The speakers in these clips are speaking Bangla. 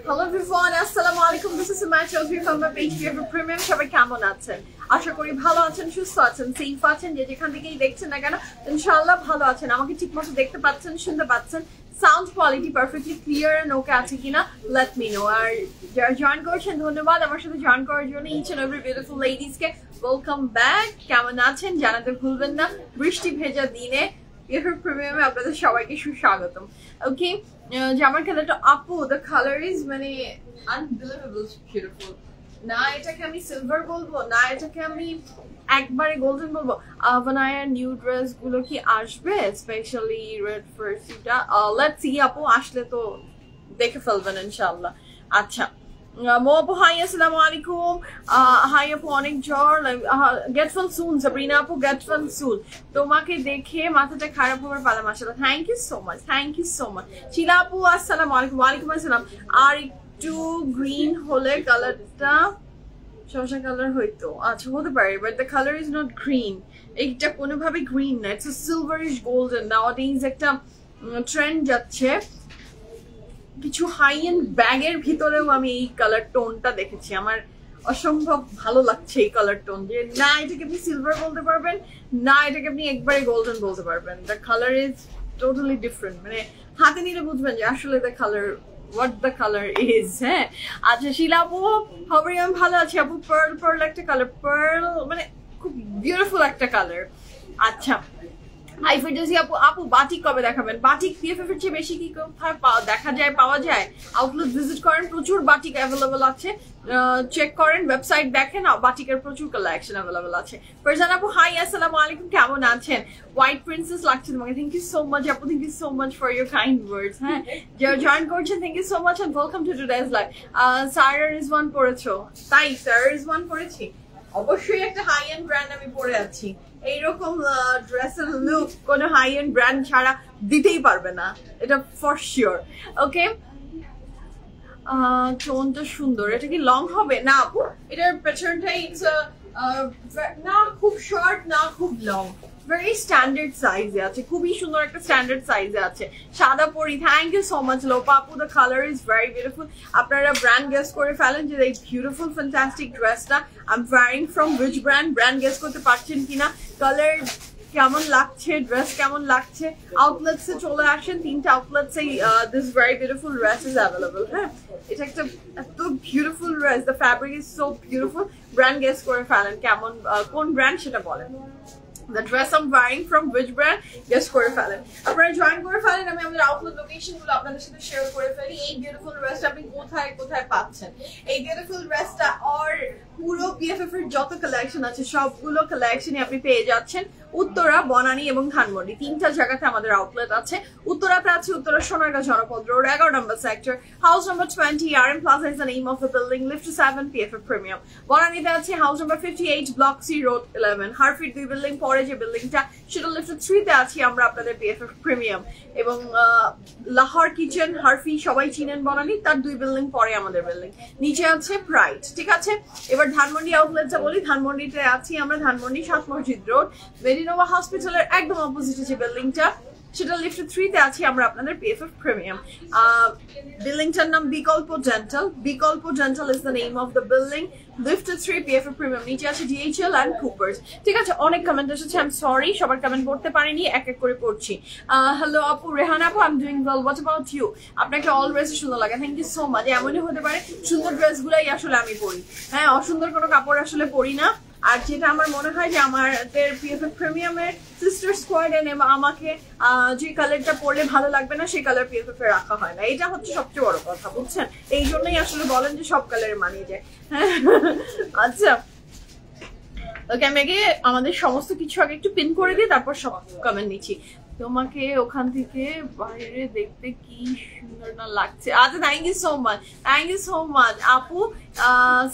Hello everyone, assalamu alaikum. This is Sumaya Chaudhary from my page BFF Premium. সবাই কেমন আছেন? আশা করি ভালো আছেন, সুস্থ আছেন, সেফ আছেন, যে যেখান থেকেই দেখছেন না কেন ইনশাআল্লাহ ভালো আছেন। আমাকে ঠিকমতো দেখতে পাচ্ছেন, শুনতে পাচ্ছেন, sound quality perfectly clear and okay আছে কিনা লেট মি নো। আর যারা জয়েন করেছেন ধন্যবাদ আমার সাথে জয়েন করার জন্য। Each and every beautiful ladies কে ওয়েলকাম ব্যাক। কেমন আছেন জানাতে ভুলবেন না। বৃষ্টি ভেজা দিনে BFF প্রিমিয়ামে আপনাদের সবাইকে সুস্বাগতম। ওকে, জামার কালারটা আপু দ্য কালার ইজ মানে আনবিলিভেবল বিউটিফুল। না এটাকে আমি সিলভার বলবো, না এটাকে আমি একবারে গোল্ডেন বলবো। ভানায়ার নিউ ড্রেস গুলো কি আসবে, স্পেশালি রেড ফার্সিটা? লেটস সি আপু, আসলে তো দেখে ফেলবেন ইনশাআল্লাহ। আচ্ছা মো আপু হাই, আসসালামু আলাইকুম। হাই আপু, অনেক জ্বর, গেট ওয়েল সুন। সাবরিনা আপু গেট ওয়েল সুন। তোমাকে দেখে মাথাটা খারাপ হওয়ার পালা মাশাআল্লাহ। Thank you so much, thank you so much. Shila আপু আসসালামু আলাইকুম। ওয়ালাইকুম আসসালাম। আর একটু গ্রিন হলে কালারটা শসা কালার হইতো। আচ্ছা হতে পারে, but the colour is not green. এইটা কোনোভাবে গ্রিন না, ইটস সিলভারিশ গোল্ডেন। নাওয়াডেজ একটা ট্রেন্ড যাচ্ছে, কিছু হাই এন্ড ব্যাগের ভিতরেও আমি এই কালার টোনটা দেখেছি। আমার অসম্ভব ভালো লাগছে এই কালার টোন, যে না এটাকে আপনি সিলভার বলতে পারবেন, না এটাকে আপনি একবারে গোল্ডেন বলতে পারবেন। The colour is totally different. মানে হাতে নিলে বুঝবেন যে আসলে the colour what the color is। হ্যাঁ আচ্ছা শিলা আপু খবরই আমি ভালো আছি আপু। পার্ল পার্ল একটা কালার, পার্ল মানে খুব বিউটিফুল একটা কালার। আচ্ছা হাই ফিরদৌসি আপু, আপু বাটিক কবে দেখাবেন? বাটিক BFF এর চেয়ে বেশি কি কোথায় দেখা যায়, পাওয়া যায়? আউটলেট ভিজিট করেন, প্রচুর বাটিক অ্যাভেলেবল আছে, চেক করেন, ওয়েবসাইট দেখেন, বাটিকের প্রচুর কালেকশন অ্যাভেলেবল আছে। ফারজান আপু হাই, আসসালামু আলাইকুম, কেমন আছেন? হোয়াইট প্রিন্সেস লাগছে তোমাকে, থ্যাংক ইউ সো মাচ আপু, thank you so much for your kind words. হ্যাঁ যারা জয়েন করছেন thank you so much and welcome to today's live. Sara Rizwan পড়েছো? তাই সারা রিজওয়ান পড়েছি, অবশ্যই একটা হাই এন্ড ব্র্যান্ড আমি পরে আছি। এইরকম ড্রেসের লুক কোনো হাই এন্ড ব্র্যান্ড ছাড়া দিতেই পারবে না, এটা ফর শিওর। ওকে টোনটা সুন্দর। এটা কি লং হবে? না আপু, এটার পেছনটাই না খুব শর্ট না খুব লং, ভেরি স্ট্যান্ডার্ড সাইজে আছে, খুবই সুন্দর একটা স্ট্যান্ডার্ড সাইজে আছে। সাদা পরি, thank you so much Lopa আপু, the colour is very beautiful. আপনারা ব্র্যান্ড গেস করে ফেলেন যে এই বিউটিফুল ফ্যান্টাস্টিক ড্রেসটা I am wearing from which brand. Brand guess করতে পারছেন কিনা, কালার কেমন লাগছে, ড্রেস কেমন লাগছে? আউটলেটসে চলে আসেন, 3টা আউটলেটসে this very beautiful dress is available. হ্যাঁ এটা একটা এত beautiful dress, the fabric is so beautiful. Brand guess করে ফেলেন কেমন, কোন ব্র্যান্ড সেটা বলেন। The dress I'm wearing from which brand, guess করে ফেলেন। আপনারা জয়েন করে ফেলেন, আমি আমাদের আউটলেট লোকেশন গুলো আপনাদের সাথে শেয়ার করে ফেলি। এই বিউটিফুল ড্রেসটা আপনি কোথায় কোথায় পাচ্ছেন? এই বিউটিফুল ড্রেসটা আর পুরো BFF এর যত কালেকশন আছে সবগুলো কালেকশনই আপনি পেয়ে যাচ্ছেন উত্তরা, বনানী এবং ধানমন্ডি, 3টা জায়গাতে আমাদের আউটলেট আছে। উত্তরাতে আছে উত্তরা সোনারগাঁ জনপদ রোড 11 নম্বর sector, house number 20, RM Plaza is the name of the building, lift to 7, BFF Premium। বনানীতে আছে house number 58, block C road 11, হারফিট 2 building পরে যে বিল্ডিংটা সেটা লিফট 3 তে আছি আমরা আপনাদের BFF Premium। এবং লাহোর কিচেন হারফি সবাই চিনেন বনানী, তার 2 বিল্ডিং পরে আমাদের বিল্ডিং, নিচে আছে প্রাইড। ঠিক আছে, এবার ধানমন্ডি আউটলেটটা বলি। ধানমন্ডিতে আছি আমরা, ধানমন্ডি 7 মসজিদ রোড, মেডিনোভা হসপিটালের একদম অপোজিটে যে বিল্ডিংটা সেটা লিফট 3 তে আছি আমরা আপনাদের BFF Premium। বিল্ডিংটার নাম বিকল্প ডেন্টাল, বিকল্প dental is the name of the building, lift 3 BFF Premium, নিচে আছে DHL এন্ড কুপার্স। ঠিক আছে, অনেক কমেন্ট এসেছে, আই এম সরি সবার কমেন্ট পড়তে পারিনি, এক এক করে পড়ছি। হ্যালো আপু, রেহানা আপু, I am doing well, what about you? আপনাকে অলওয়েজ সুন্দর লাগে, থ্যাংক ইউ সো মাচ। এমনই হতে পারে সুন্দর ড্রেসগুলাই আসলে আমি পরি, হ্যাঁ অসুন্দর কোনো কাপড় আসলে পরি না। আর যেটা আমার মনে হয় যে আমাদের PFF প্রিমিয়ামের সিস্টার স্কোয়াডে নেবা আমাকে যে কালারটা পরলে ভালো লাগবে না সেই কালার PFF এ রাখা হয় না, এটা হচ্ছে সবচেয়ে বড় কথা, বুঝছেন? এই জন্যই আসলে বলেন যে সব কালারে মানিয়ে যায়। আচ্ছা ওকে, আমি আগে আমাদের সমস্ত কিছু আগে একটু পিন করে দিই, তারপর সব কমেন্ট নিচ্ছি। তোমাকে ওখান থেকে বাইরে দেখতে কি সুন্দর না লাগছে। আচ্ছা thank you so much, thank you so much আপু।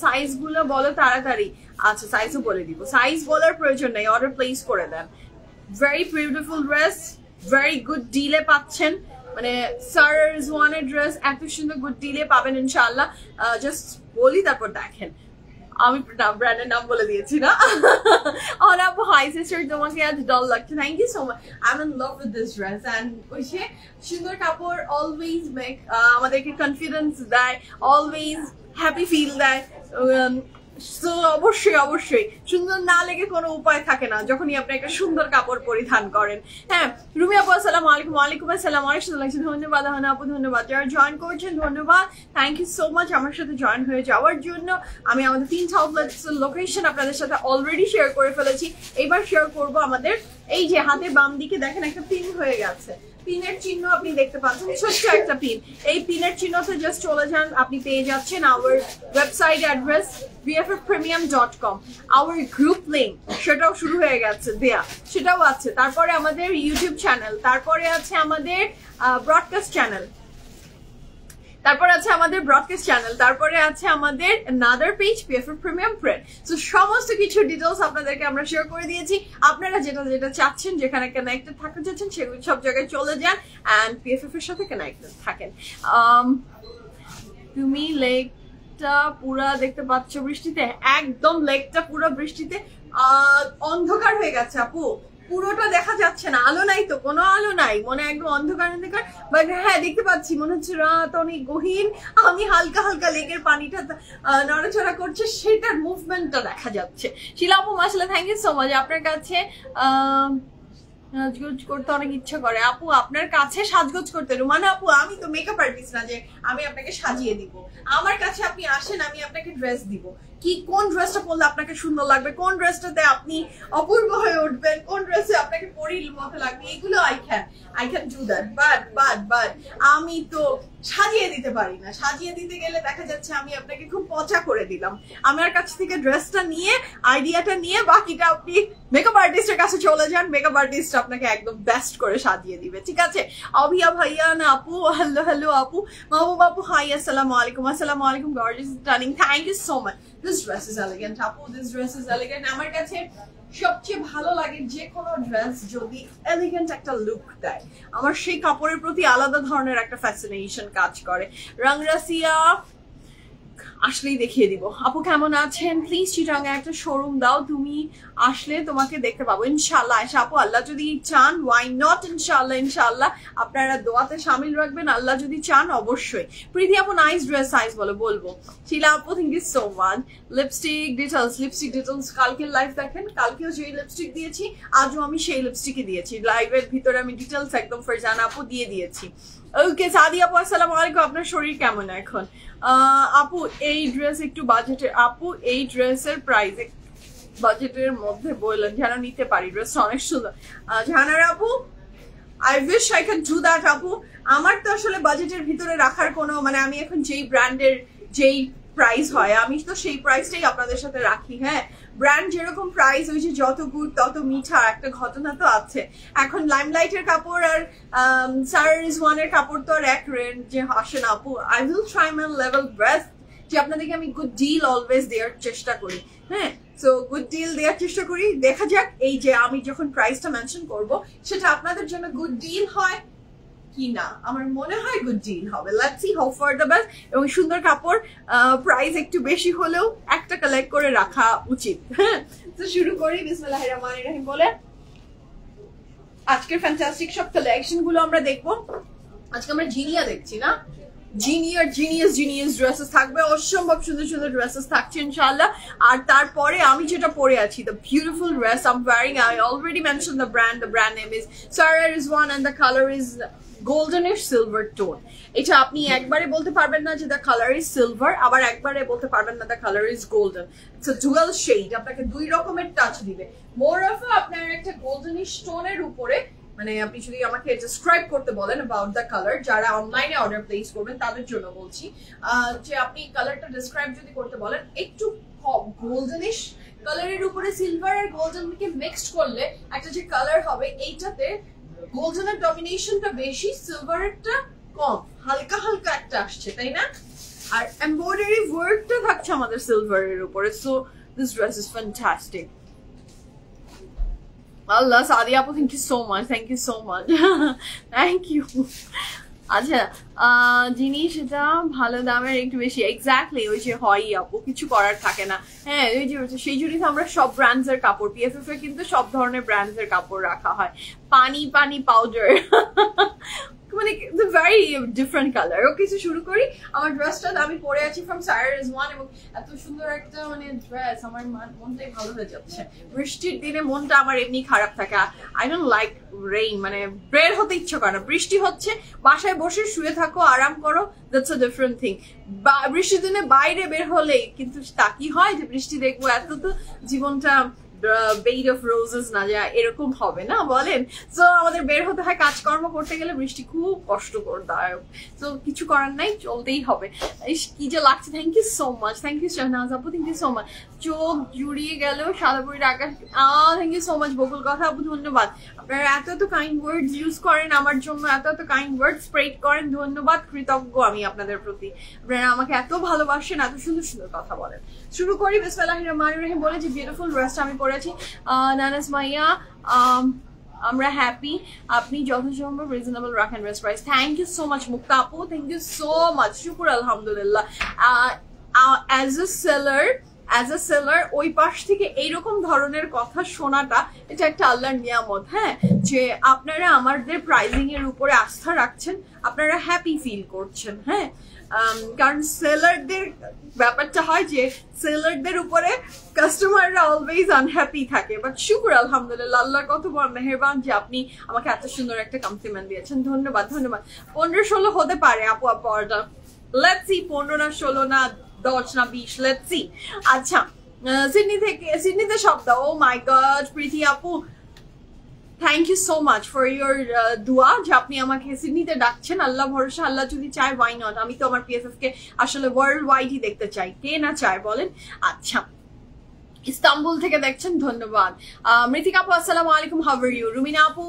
সাইজ গুলো বলো তাড়াতাড়ি। আচ্ছা সাইজও বলে দিব, সাইজ বলার প্রয়োজন নেই, অর্ডার প্লেস করে দেন। Very beautiful dress, very good ডিলে পাচ্ছেন, মানে সার্স ওয়ানের ড্রেস এত সুন্দর গুড ডিলে পাবেন ইনশাআল্লাহ। জাস্ট বলি তারপর দেখেন, আমি ব্র্যান্ডের নাম বলে দিয়েছি না। আপু হাই সিস্টার, তোমাকে আজ ডল লাগছে, thank you so much. I am in love with this dress and ওই যে সুন্দর কাপড় অলওয়েজ মেক আমাদেরকে কনফিডেন্স দেয়, অলওয়েজ হ্যাপি ফিল দেয়। তো অবশ্যই অবশ্যই সুন্দর না লেগে কোনো উপায় থাকে না যখনই আপনি একটা সুন্দর কাপড় পরিধান করেন। হ্যাঁ রুমি আপু আসসালামু আলাইকুম। ওয়ালাইকুম আসসালাম, অনেক সুন্দর লাগছে, ধন্যবাদ আহানা আপু, ধন্যবাদ যারা জয়েন করছেন, ধন্যবাদ, থ্যাংক ইউ সো মাচ আমার সাথে জয়েন হয়ে যাওয়ার জন্য। আমি আমাদের 3টা আউটলেটস লোকেশন আপনাদের সাথে অলরেডি শেয়ার করে ফেলেছি, এবার শেয়ার করব আমাদের এই যে হাতের বাম দিকে দেখেন একটা পিন হয়ে গেছে, পিনের চিহ্ন আপনি দেখতে পাচ্ছেন, ছোট্ট একটা পিন। এই পিনের চিহ্নতে জাস্ট চলে যান, আপনি পেয়ে যাচ্ছেন hour website address bffpremium.com, hour group link সেটাও শুরু হয়ে গেছে দেয়া, সেটাও আছে। তারপরে আমাদের ইউটিউব চ্যানেল, তারপরে আছে আমাদের ব্রডকাস্ট চ্যানেল, তারপরে আছে আমাদের ব্রডকাস্ট চ্যানেল, তারপরে আছে আমাদের another page PFF premium print. তো সমস্ত কিছু ডিটেলস আপনাদেরকে আমরা শেয়ার করে দিয়েছি। আপনারা যেটা যেটা চাচ্ছেন, যেখানে কানেক্টেড থাকতে চাচ্ছেন, সেগুলো সব জায়গায় চলে যান অ্যান্ড PFF এর সাথে কানেক্টেড থাকেন। তুমি লেকটা পুরা দেখতে পাচ্ছ বৃষ্টিতে? একদম লেকটা পুরো বৃষ্টিতে অন্ধকার হয়ে গেছে আপু, পুরোটা দেখা যাচ্ছে না, আলো নাই তো, কোনো আলো নাই, মনে একদম অন্ধকার অন্ধকার, বাট হ্যাঁ দেখতে পাচ্ছি, মনে হচ্ছে রাত অনেক গহীন। আমি হালকা হালকা লেকের পানিটা নড়াচড়া করছে, সেটার মুভমেন্টটা দেখা যাচ্ছে। শিলা আপু মাসাল্লাহ, থ্যাংক ইউ সো মাচ। আপনার কাছে সাজগোজ করতে অনেক ইচ্ছা করে আপু, আপনার কাছে সাজগোজ করতে, রুমানা আপু আমি তো মেকআপ আর্টিস্ট না যে আমি আপনাকে সাজিয়ে দিব। আমার কাছে আপনি আসেন, আমি আপনাকে ড্রেস দিব, কি কোন ড্রেসটা পরলে আপনাকে সুন্দর লাগবে, কোন ড্রেসটাতে আপনি অপূর্ব হয়ে উঠবেন, কোন ড্রেসে আপনাকে পরীর মতো লাগবে, এগুলো I can do that, but আমি তো সাজিয়ে দিতে পারি না। সাজিয়ে দিতে গেলে দেখা যাচ্ছে আমি আপনাকে খুব পচা করে দিলাম। আমার কাছ থেকে ড্রেসটা নিয়ে, আইডিয়াটা নিয়ে, বাকিটা আপনি মেকআপ আর্টিস্টের কাছে চলে যান, মেকআপ আর্টিস্ট আপনাকে একদম বেস্ট করে সাজিয়ে দিবে, ঠিক আছে? অভিয়া ভাইয়া না আপু, হ্যালো হ্যালো আপু, মাহবুব আপু হাই, আসসালামু আলাইকুম। আসসালামু আলাইকুম, gorgeous stunning, thank you so much. This dress is elegant আপু, দিস ড্রেস ইজ এলিগেন্ট। আমার কাছে সবচেয়ে ভালো লাগে যে কোনো ড্রেস যদি এলিগেন্ট একটা লুক দেয়, আমার সেই কাপড়ের প্রতি আলাদা ধরনের একটা ফ্যাসিনেশন কাজ করে। রংরাসিয়া আসলেই দেখিয়ে দিব। আপু কেমন আছেন? প্লিজ চিটাঙ্গে একটা শোরুম দাও, তুমি আসলে তোমাকে দেখতে পাবো ইনশাল্লাহ। আয়শা আপু আল্লাহ যদি চান, ওয়াই নট, ইনশাল্লাহ ইনশাল্লাহ। আপনারা দোয়াতে শামিল রাখবেন, আল্লাহ যদি চান অবশ্যই। প্রীতি আপু নাইস ড্রেস, সাইজ বলবো। শিলা আপু thank you so much. Lipstick details কালকের লাইভ দেখেন, কালকেও যে লিপস্টিক দিয়েছি, আজও আমি সেই লিপস্টিকই দিয়েছি, লাইভের ভিতরে আমি ডিটেলস একদম ফারজানা আপু দিয়ে দিয়েছি। ওকে সাদি আপু আসসালামু আলাইকুম, আপনার শরীর কেমন এখন? আপু এই ড্রেস একটু বাজেটের, আপু এই ড্রেসের প্রাইস বাজেটের মধ্যে বললেন যেন নিতে পারি, ড্রেসটা অনেক সুন্দর। জাহানারা আপু I wish I can do that আপু। আমার তো আসলে বাজেটের ভিতরে রাখার কোনো, মানে আমি এখন যেই ব্র্যান্ডের যেই প্রাইস হয় আমি তো সেই প্রাইসটাই আপনাদের সাথে রাখি। হ্যাঁ ব্র্যান্ড যেরকম প্রাইস, ওই যে যত গুড় তত মিঠা একটা ঘটনা তো আছে। এখন লাইমলাইটের কাপড় আর সার্স ওয়ানের কাপড় তো আর এক রেঞ্জে আসে না আপু। I will try my level best যে আপনাদেরকে আমি গুড ডিল অলওয়েজ দেওয়ার চেষ্টা করি। হ্যাঁ সো গুড ডিল দেওয়ার চেষ্টা করি, দেখা যাক এই যে আমি যখন প্রাইসটা মেনশন করব সেটা আপনাদের জন্য গুড ডিল হয় কি না। আমার মনে হয় গুড ডিল হবে, let's see, hope for the best. এবং সুন্দর কাপড়, প্রাইস একটু বেশি হলেও একটা কালেক্ট করে রাখা উচিত। হ্যাঁ তো শুরু করি বিসমিল্লাহির রহমানির রহিম বলে। আজকের ফ্যান্টাস্টিক সব কালেকশন গুলো আমরা দেখবো। আজকে আমরা জিনিয়া দেখছি না, জিনিয়াস ড্রেসেস থাকবে, অসম্ভব সুন্দর সুন্দর ড্রেসেস থাকছে ইনশাআল্লাহ। আর তারপরে আমি যেটা পরে আছি, the beautiful dress I'm wearing, I already mentioned the brand name is Sarah Rizwan and the color is goldenish silver tone. এটা আপনি একবারে বলতে পারবেন না যে the color is silver, আবার একবারে বলতে পারবেন না the color is golden. It's a dual shade, আপনাকে দুই রকমের টাচ দিবে। more of আপনার একটা goldenish tone এর উপরে, মানে আপনি যদি আমাকে ডেসক্রাইব করতে বলেন অ্যাবাউট দ্য কালার, যারা অনলাইনে অর্ডার প্লেস করবেন তাদের জন্য বলছি, যে আপনি কালারটা ডেসক্রাইব যদি করতে বলেন, একটু গোল্ডেনিশ কালারের উপরে সিলভার আর গোল্ডেনকে মিক্সড করলে একটা যে কালার হবে, এইটাতে গোল্ডেনের ডমিনেশনটা বেশি, সিলভারেরটা কম, হালকা হালকা একটা আসছে, তাই না? আর এমব্রয়ডারি ওয়ার্কটা থাকছে আমাদের সিলভারের উপরে। So this dress is fantastic. Allah, Sadia Apu, thank you so much. Thank you so much. Thank you. আচ্ছা, জিনিস এটা ভালো দামের একটু বেশি, এক্স্যাক্টলি ওই যে হয় আপু, কিছু করার থাকে না। হ্যাঁ, ওই যে সেই জন্যই আমরা সব ব্র্যান্ডস এর কাপড়, পিএফএফ এ কিন্তু সব ধরনের ব্র্যান্ডস এর কাপড় রাখা হয়। পানি পাউডার, মানে ভেরি ডিফারেন্ট কালার। ওকে, শুরু করি। আমার ড্রেসটা আমি পরে আছি ফ্রম Sarah Rizwan, এবং এত সুন্দর একটা মানে ড্রেস, আমার মনটাই ভালো হয়ে যাচ্ছে। বৃষ্টির দিনে মনটা আমার এমনি খারাপ থাকে। আই ডোন্ট লাইক রেইন, মানে বের হতে ইচ্ছে করে না। বৃষ্টি হচ্ছে, বাসায় বসে শুয়ে থাকো, আরাম করো, দ্যাটস আ ডিফারেন্ট থিং। বৃষ্টির দিনে বাইরে বের হলে কিন্তু তা কি হয় যে বৃষ্টি দেখবো, এত তো জীবনটা বেড অফ রোজেস না যা এরকম হবে না, বলেন? সো আমাদের বের হতে হয় কাজকর্ম করতে গেলে, বৃষ্টি খুব কষ্টকরদায়ক। সো কিছু করার নাই, চলতেই হবে। কি যে লাগছে। Thank you so much, thank you Shahnaz আপু, থ্যাংক ইউ সো মাচ। চোখ জুড়িয়ে গেল সাদাপুরীর আকাশ। Thank you so much Bakul Kotha আপু, ধন্যবাদ। আপনারা এত কাইন্ড ওয়ার্ডস ইউজ করেন আমার জন্য, এত কাইন্ড ওয়ার্ড স্প্রেড করেন, ধন্যবাদ, কৃতজ্ঞ আমি আপনাদের প্রতি। আপনারা আমাকে এত ভালোবাসেন, এত সুন্দর সুন্দর কথা বলেন। শুরু করি বিসমিল্লাহির রহমানির রহিম বলে, যে বিউটিফুল ড্রেসটা আমি পরেছি। নানাস মাইয়া, আমরা হ্যাপি, আপনি যথাসম্ভব রিজনেবল রাখেন dress price. Thank you so much Mukta আপু, থ্যাংক ইউ সো মাচ, শুকুর আলহামদুলিল্লাহ। অ্যাজ এ সেলার ওই পাশ থেকে এইরকম ধরনের কথা শোনাটা, এটা একটা আল্লাহর নিয়ামত। হ্যাঁ, যে আপনারা আমাদের প্রাইজিং এর উপরে আস্থা রাখছেন, আপনারা হ্যাপি ফিল করছেন। হ্যাঁ, কারণ সেলারদের ব্যাপারটা হয় যে সেলারদের উপরে কাস্টমাররা অলওয়েজ আনহ্যাপি থাকে। বাট শুকুর আলহামদুলিল্লাহ, আল্লাহর কত বড় মেহেরবান যে আপনি আমাকে এত সুন্দর একটা কমপ্লিমেন্ট দিয়েছেন। ধন্যবাদ। 15-16 হতে পারে আপু অর্ডার। লেটস সি, 15 না 16 না 10 না 20, লেটস সি। আচ্ছা, সিডনিতে শব্দ। ও মাই গড, প্রীতি আপু, thank you so much for your দোয়া, যে আপনি আমাকে সিডনিতে ডাকছেন। আল্লাহ ভরসা, আল্লাহ যদি চায়, ওয়াই নট। আমি তো আমার পিএফএফ কে আসলে ওয়ার্ল্ড ওয়াইডই দেখতে চাই, কে না চায় বলেন? আচ্ছা, ইস্তাম্বুল থেকে দেখছেন, ধন্যবাদ। মৃতিকা আপু, আসসালামু আলাইকুম, হাউ আর ইউ? রুমিনা আপু,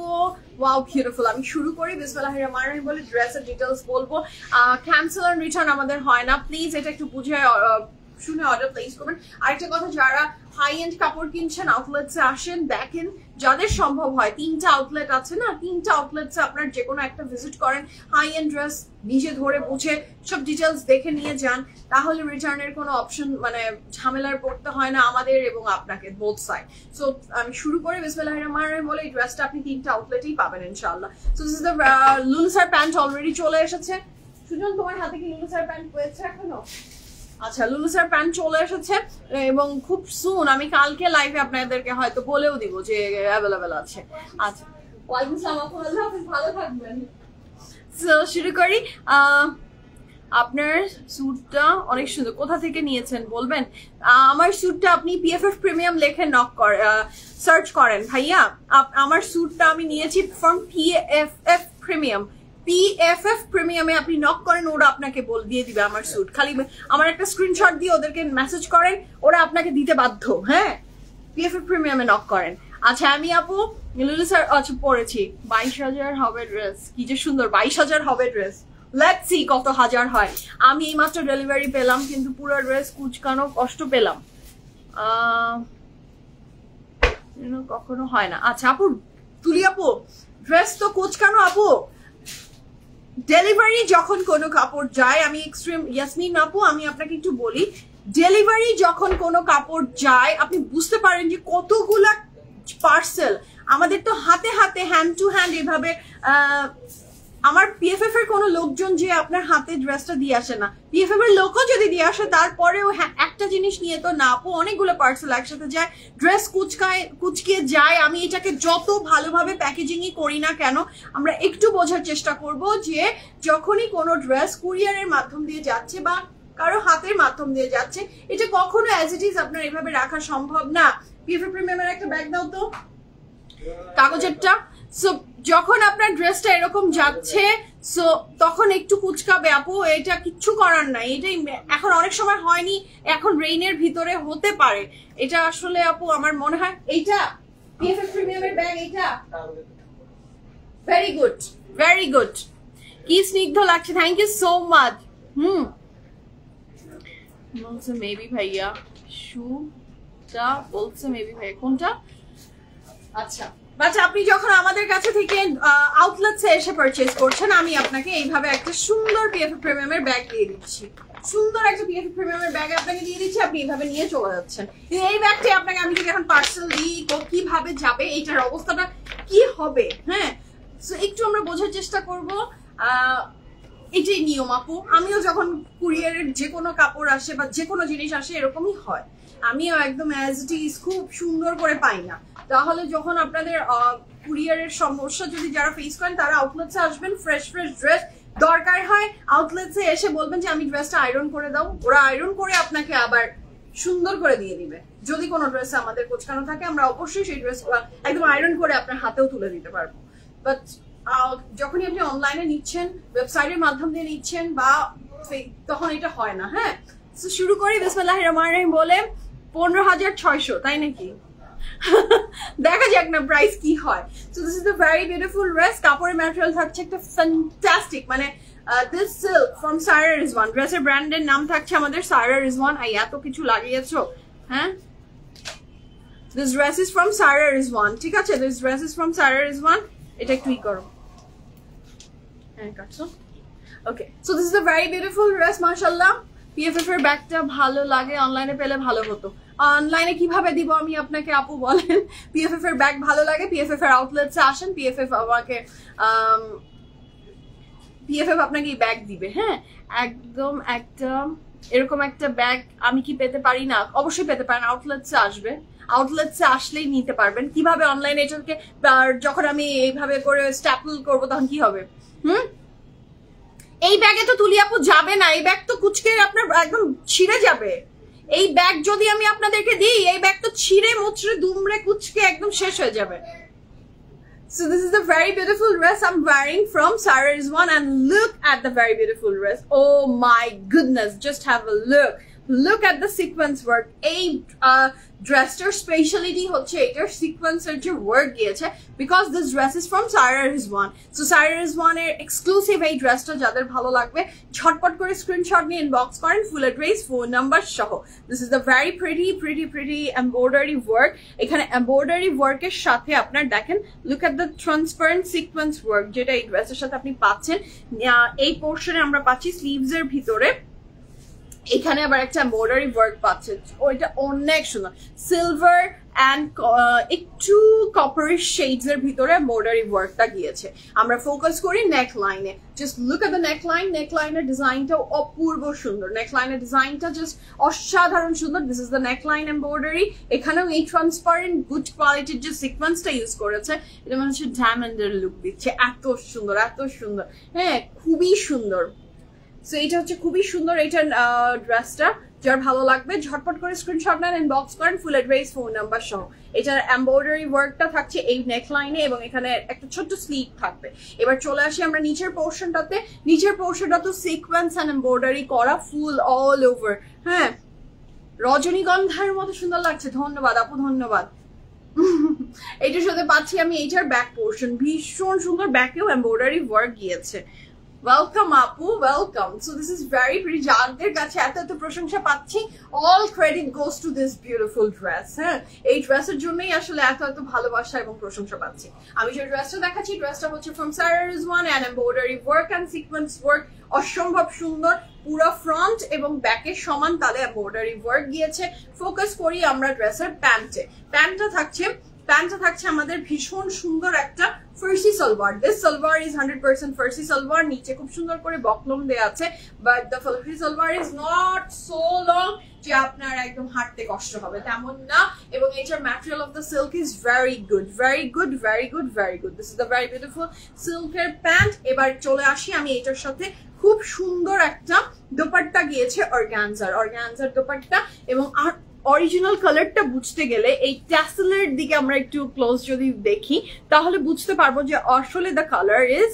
ওয়াও বিউটিফুল। আমি শুরু করি বিসমিল্লাহির রহমানির রহিম বলে, ড্রেসের ডিটেলস বলবো। ক্যান্সেল এন্ড রিটার্ন আমাদের হয় না, প্লিজ এটা একটু বুঝে শুনে অর্ডার প্লেস করবেন। আরেকটা কথা, যারা হাই এন্ড কাপড় কিনছেন, আউটলেটসে আসেন, দেখেন, যাদের সম্ভব হয়। 3টা আউটলেট আছে না, 3টা আউটলেটসে আপনার যে কোনো একটা ভিজিট করেন, হাই এন্ড ড্রেস নিজে ধরে বুঝে সব ডিটেলস দেখে নিয়ে যান, তাহলে রিটার্নের কোনো অপশন, মানে ঝামেলার পড়তে হয় না আমাদের এবং আপনাকে, বোথ সাইড। সো আমি শুরু করি বিসমিল্লাহির রহমানির রহিম বলে, এই ড্রেসটা আপনি 3টা আউটলেটেই পাবেন ইনশাআল্লাহ। So this is the Lulusar pant already চলে এসেছে। সুজন, তোমার হাতে কি লুলুসার প্যান্ট পেয়েছে এখনো? আচ্ছা, লুলুসার প্যান্ট চলে এসেছে, এবং খুব সুন আমি কালকে লাইভে আপনাদেরকে হয়তো বলেও দিব যে অ্যাভেলেবেল আছে। আচ্ছা, ওয়ালাইকুম আসসালাম আপু, আল্লাহ হাফেজ, ভালো থাকবেন। সো শুরু করি। আপনার স্যুটটা অনেক সুন্দর, কোথা থেকে নিয়েছেন বলবেন? আমার স্যুটটা আপনি পিএফএফ প্রিমিয়াম লেখে সার্চ করেন ভাইয়া। আমার স্যুটটা আমি নিয়েছি ফ্রম পিএফএফ প্রিমিয়াম। পিএফএফ প্রিমিয়ামে আপনি নক করেন, ওরা আপনাকে দিয়ে দিবে আমার স্যুট। খালি আমার একটা স্ক্রিনশট দিয়ে ওদেরকে মেসেজ করেন, ওরা আপনাকে দিতে বাধ্য। হ্যাঁ, পিএফএফ প্রিমিয়ামে নক করেন। আচ্ছা, আমি আপু লুলুসার পরেছি। 22,000 হবে ড্রেস। কি যে সুন্দর, 22,000 হবে ড্রেস। লেটস সি কত হাজার হয়। আমি এইমাত্র ডেলিভারি পেলাম, কিন্তু পুরো ড্রেস কুচকানো কষ্ট পেলাম, কখনো হয় না। আচ্ছা আপু, তুলি আপু, ড্রেস তো কুচকানো আপু। ডেলিভারি যখন কোনো কাপড় যায়, আমি এক্সট্রিম ইয়াসমিন আপু, আমি আপনাকে একটু বলি, ডেলিভারি যখন কোনো কাপড় যায়, আপনি বুঝতে পারেন যে কতগুলা পার্সেল। আমাদের তো হাতে হাতে, হ্যান্ড টু হ্যান্ড এভাবে আমার পিএফএফ এর কোনো লোকজন যে আপনার হাতে ড্রেসটা দিয়ে আসে না, পিএফএফ এর লোকও যদি দিয়ে আসে তারপরেও হ্যাঁ একটা জিনিস নিয়ে তো না আপু, অনেকগুলো পার্সেল একসাথে যায়, ড্রেস কুচকিয়ে যায়। আমি এটাকে যত ভালোভাবে প্যাকেজিংই করি না কেন, আমরা একটু বোঝার চেষ্টা করব যে যখনই কোনো ড্রেস কুরিয়ারের মাধ্যম দিয়ে যাচ্ছে বা কারো হাতের মাধ্যম দিয়ে যাচ্ছে, এটা কখনো অ্যাজ ইট ইজ আপনার এভাবে রাখা সম্ভব না। পিএফএফ প্রিমিয়ামের একটা ব্যাগ দাও তো, কাগজেরটা। সো যখন আপনার ড্রেসটা এরকম যাচ্ছে সো তখন একটু কুচকাবে আপু, এটা কিচ্ছু করার নাই। এটাই এখন অনেক সময় হয়নি, এখন রেইনের ভিতরে হতে পারে। এটা আসলে আপু আমার মনে হয় এইটা পিএফএফ প্রিমিয়ামের ব্যাগ, এইটা ভেরি গুড, ভেরি গুড। কি স্নিগ্ধ লাগছে, থ্যাংক ইউ সো মাচ। বলছে মেবি ভাইয়া শুটা, বলছে মেবি ভাইয়া কোনটা? আচ্ছা বাট আপনি যখন আমাদের কাছে থেকে আউটলেটসে এসে পারচেজ করছেন, আমি আপনাকে এইভাবে একটা সুন্দর পিএফএফ প্রিমিয়ামের ব্যাগ দিয়ে দিচ্ছি, সুন্দর একটা পিএফএফ প্রিমিয়ামের ব্যাগ আপনাকে দিয়ে দিচ্ছি, আপনি এইভাবে নিয়ে চলে যাচ্ছেন। এই ব্যাগটি আপনাকে আমি যদি এখন পার্সেল দিই কিভাবে যাবে, এইটার অবস্থাটা কি হবে, হ্যাঁ সো একটু আমরা বোঝার চেষ্টা করব। এটাই নিয়ম আপু, আমিও যখন কুরিয়ারের যে কোনো কাপড় আসে বা যে কোনো জিনিস আসে এরকমই হয়, আমিও একদম অ্যাজ ইট ইজ খুব সুন্দর করে পাই না। তাহলে যখন আপনাদের কুরিয়ারের সমস্যা যদি যারা ফেস করেন তারা আউটলেটসে আসবেন, ফ্রেশ ফ্রেশ ড্রেস দরকার হয় আউটলেটসে এসে বলবেন যে আমি ড্রেসটা আয়রন করে দাও, ওরা আয়রন করে আপনাকে আবার সুন্দর করে দিয়ে দিবে। যদি কোনো ড্রেসে আমাদের কোচকানো থাকে আমরা অবশ্যই সেই ড্রেস একদম আয়রন করে আপনার হাতেও তুলে দিতে পারবো। বাট যখনই আপনি অনলাইনে নিচ্ছেন, ওয়েবসাইটের মাধ্যম দিয়ে নিচ্ছেন বা তখন এটা হয় না। হ্যাঁ তো শুরু করি বিসমিল্লাহির রহমানির রহিম বলে। 15,600 তাই নাকি? দেখা যাক না প্রাইস কি হয়। So this is the very beautiful dress. কাপড়ের ম্যাটেরিয়াল থাকছে একটা ফ্যান্টাস্টিক, মানে this silk from Sara Rizwan. ড্রেসের ব্র্যান্ডের নাম থাকছে আমাদের সারা রিজওয়ান। এই এত কিছু লাগিয়েছো, হ্যাঁ this dress is from Sara Rizwan, ঠিক আছে? This dress is from Sara Rizwan. এটা একটু ই করো, হ্যাঁ কাটছো। Okay so this is the very beautiful dress, মাশাআল্লাহ। পিএফএফ এর ব্যাগটা ভালো লাগে, অনলাইনে পেলে ভালো হতো। অনলাইনে কিভাবে দিব আমি আপনাকে আপু বলেন? পিএফএফ এর ব্যাগ ভালো লাগে, পিএফএফ এর আউটলেটসে আসেন, পিএফএফ আমাকে পিএফএফ আপনাকে এই ব্যাগ দিবে। হ্যাঁ একদম একটা এরকম একটা ব্যাগ আমি কি পেতে পারি না? অবশ্যই পেতে পারেন, আউটলেটসে আসবে, আউটলেটসে আসলেই নিতে পারবেন। কিভাবে অনলাইনে এটাকে যখন আমি এইভাবে করে স্ট্যাপল করবো তখন কি হবে? এই ব্যাগে তো তুলি আপু যাবে না, এই ব্যাগ তো কুচকে আপনার একদম ছিঁড়ে যাবে। এই ব্যাগ যদি আমি আপনাদেরকে দিই, এই ব্যাগ তো ছিঁড়ে মুচড়ে দুমড়ে কুচকে একদম শেষ হয়ে যাবে। So this is the very beautiful dress I'm wearing from Sarah Rizwan, and look at the very beautiful dress. Oh my goodness, just have a look. Look at the sequence work. এই ড্রেসটার স্পেশালিটি হচ্ছে এটার সিকোয়েন্সের যে ওয়ার্ক গিয়েছে, because this dress is from Sara Rizwan. So Sara রিজওয়ানের এক্সক্লুসিভ এই ড্রেসটা যাদের ভালো লাগবে ঝটপট করে স্ক্রিনশট নিয়ে ইনবক্স করেন, ফুল অ্যাড্রেস, ফোন নাম্বার সহ। This is the very pretty embroidery work. এখানে এমব্রয়ডারি ওয়ার্কের সাথে আপনার দেখেন, look at the transparent sequence work যেটা এই ড্রেসের সাথে আপনি পাচ্ছেন। এই পোর্শনে আমরা পাচ্ছি স্লিভস এর ভিতরে, এখানে আবার একটা এমব্রয়ডারি ওয়ার্ক পাচ্ছে, ওইটা অনেক সুন্দর। সিলভার অ্যান্ড একটু কপারিশ শেডস এর ভিতরে এমব্রয়ডারি ওয়ার্কটা গিয়েছে। আমরা ফোকাস করি নেক লাইনে। Just look at the neck line, neck লাইনের ডিজাইনটাও অপূর্ব সুন্দর, নেক লাইনের ডিজাইনটা জাস্ট অসাধারণ সুন্দর। This is the neck line embroidery. এখানেও এই ট্রান্সপারেন্ট গুড কোয়ালিটির যে সিকোয়েন্সটা ইউজ করেছে, এটা মনে হচ্ছে ডায়মন্ডের লুক দিচ্ছে, এত সুন্দর এত সুন্দর, হ্যাঁ খুবই সুন্দর। সো এটা হচ্ছে খুবই সুন্দর এইটার ড্রেসটা। যার ভালো লাগবে ঝটপট করে স্ক্রিনশট নেন, ইনবক্স করেন, ফুল অ্যাড্রেস, ফোন নাম্বার সহ। এটার এমব্রয়ডারি ওয়ার্কটা থাকছে এই নেক লাইনে এবং এখানে একটা ছোট্ট স্লিভ থাকবে। এবার চলে আসি আমরা নিচের পোর্শনটাতে। নিচের পোর্শনটা তো সিকোয়েন্স অ্যান্ড এমব্রয়ডারি করা ফুল অল ওভার। হ্যাঁ রজনীগন্ধার মতো সুন্দর লাগছে। ধন্যবাদ আপু, ধন্যবাদ। এইটার সাথে পাচ্ছি আমি এইটার ব্যাক পোর্শন, ভীষণ সুন্দর, ব্যাকেও এমব্রয়ডারি ওয়ার্ক গিয়েছে। ওয়েলকাম আপু, welcome. So this is very pretty. যাদের কাছে এত এত প্রশংসা পাচ্ছি, all credit goes to this beautiful dress. হ্যাঁ এই ড্রেসের জন্যই আসলে এত এত ভালোবাসা এবং প্রশংসা পাচ্ছি। আমি যে ড্রেসটা দেখাচ্ছি, ড্রেসটা হচ্ছে from Sara Rizwan and embroidery work and sequence work, অসম্ভব সুন্দর। পুরো ফ্রন্ট এবং ব্যাকের সমান তালে এমব্রয়ডারি ওয়ার্ক গিয়েছে। ফোকাস করি আমরা ড্রেসের প্যান্টে। প্যান্টটা থাকছে প্যান্টটা থাকছে আমাদের ভীষণ সুন্দর একটা ফার্সি সালোয়ার। দিস সালোয়ার ইজ 100% ফার্সি সালোয়ার, নিচে খুব সুন্দর করে বকলম দেয়া আছে, but the Farsi salwar is not so long যে আপনার একদম হাঁটতে কষ্ট হবে, তেমন না। এবং এটার material of the silk is very good, very good, very good, very good. This is the very beautiful সিল্কের প্যান্ট। এবার চলে আসি আমি এটার সাথে খুব সুন্দর একটা দোপাট্টা গিয়েছে অর্গানজার দোপাট্টা। এবং আর অরিজিনাল কালারটা বুঝতে গেলে এই ট্যাসেলের দিকে আমরা একটু ক্লোজ যদি দেখি তাহলে বুঝতে পারবো যে আসলে the colour is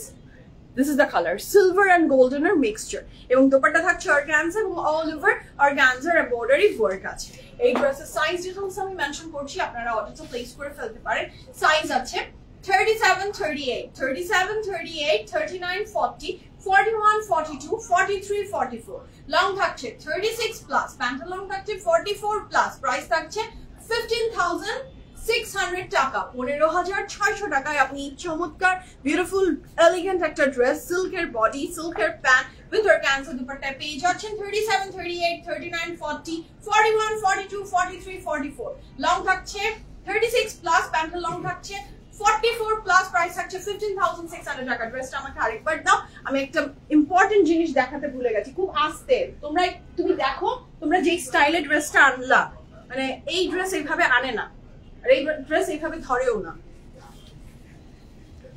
this is the colour silver and গোল্ডেনের মিক্সচার। এবং দোপাট্টা থাকছে অর্গানজা এবং অল ওভার অর্গানজার এমব্রয়ডারি ওয়ার্ক আছে। এই ড্রেসের সাইজ ডিটেইলস আমি মেনশন করছি, আপনারা অর্ডারটা প্লেস করে ফেলতে পারেন। সাইজ আছে 37, 38, 37, 38, 39, 40, 41, 42, 43, 44. লং থাকছে 36 প্লাস, প্যান্টের লং থাকছে 44 প্লাস, প্রাইস থাকছে 15,600 টাকা, 15,600 টাকায় আপনি চমৎকার বিউটিফুল এলিগেন্ট একটা ড্রেস, সিল্কের বডি, সিল্কের প্যান্ট উইথ অর্গানজা দুপাট্টায় পেয়ে যাচ্ছেন। 37, 38, 39, 40, 41, 42, 43, 44. লং থাকছে 36 প্লাস, প্যান্টের লং থাকছে 44 প্লাস, প্রাইস থাকছে 15,600 টাকা। ড্রেসটা আমাকে আরেকবার দাও, আমি একটা ইম্পর্টেন্ট জিনিস দেখাতে ভুলে গেছি, খুব আস্তে। তুমি দেখো, তোমরা যে স্টাইলে ড্রেসটা আনলা, মানে এই ড্রেস এইভাবে আনে না, আর এই ড্রেস এইভাবে ধরেও না।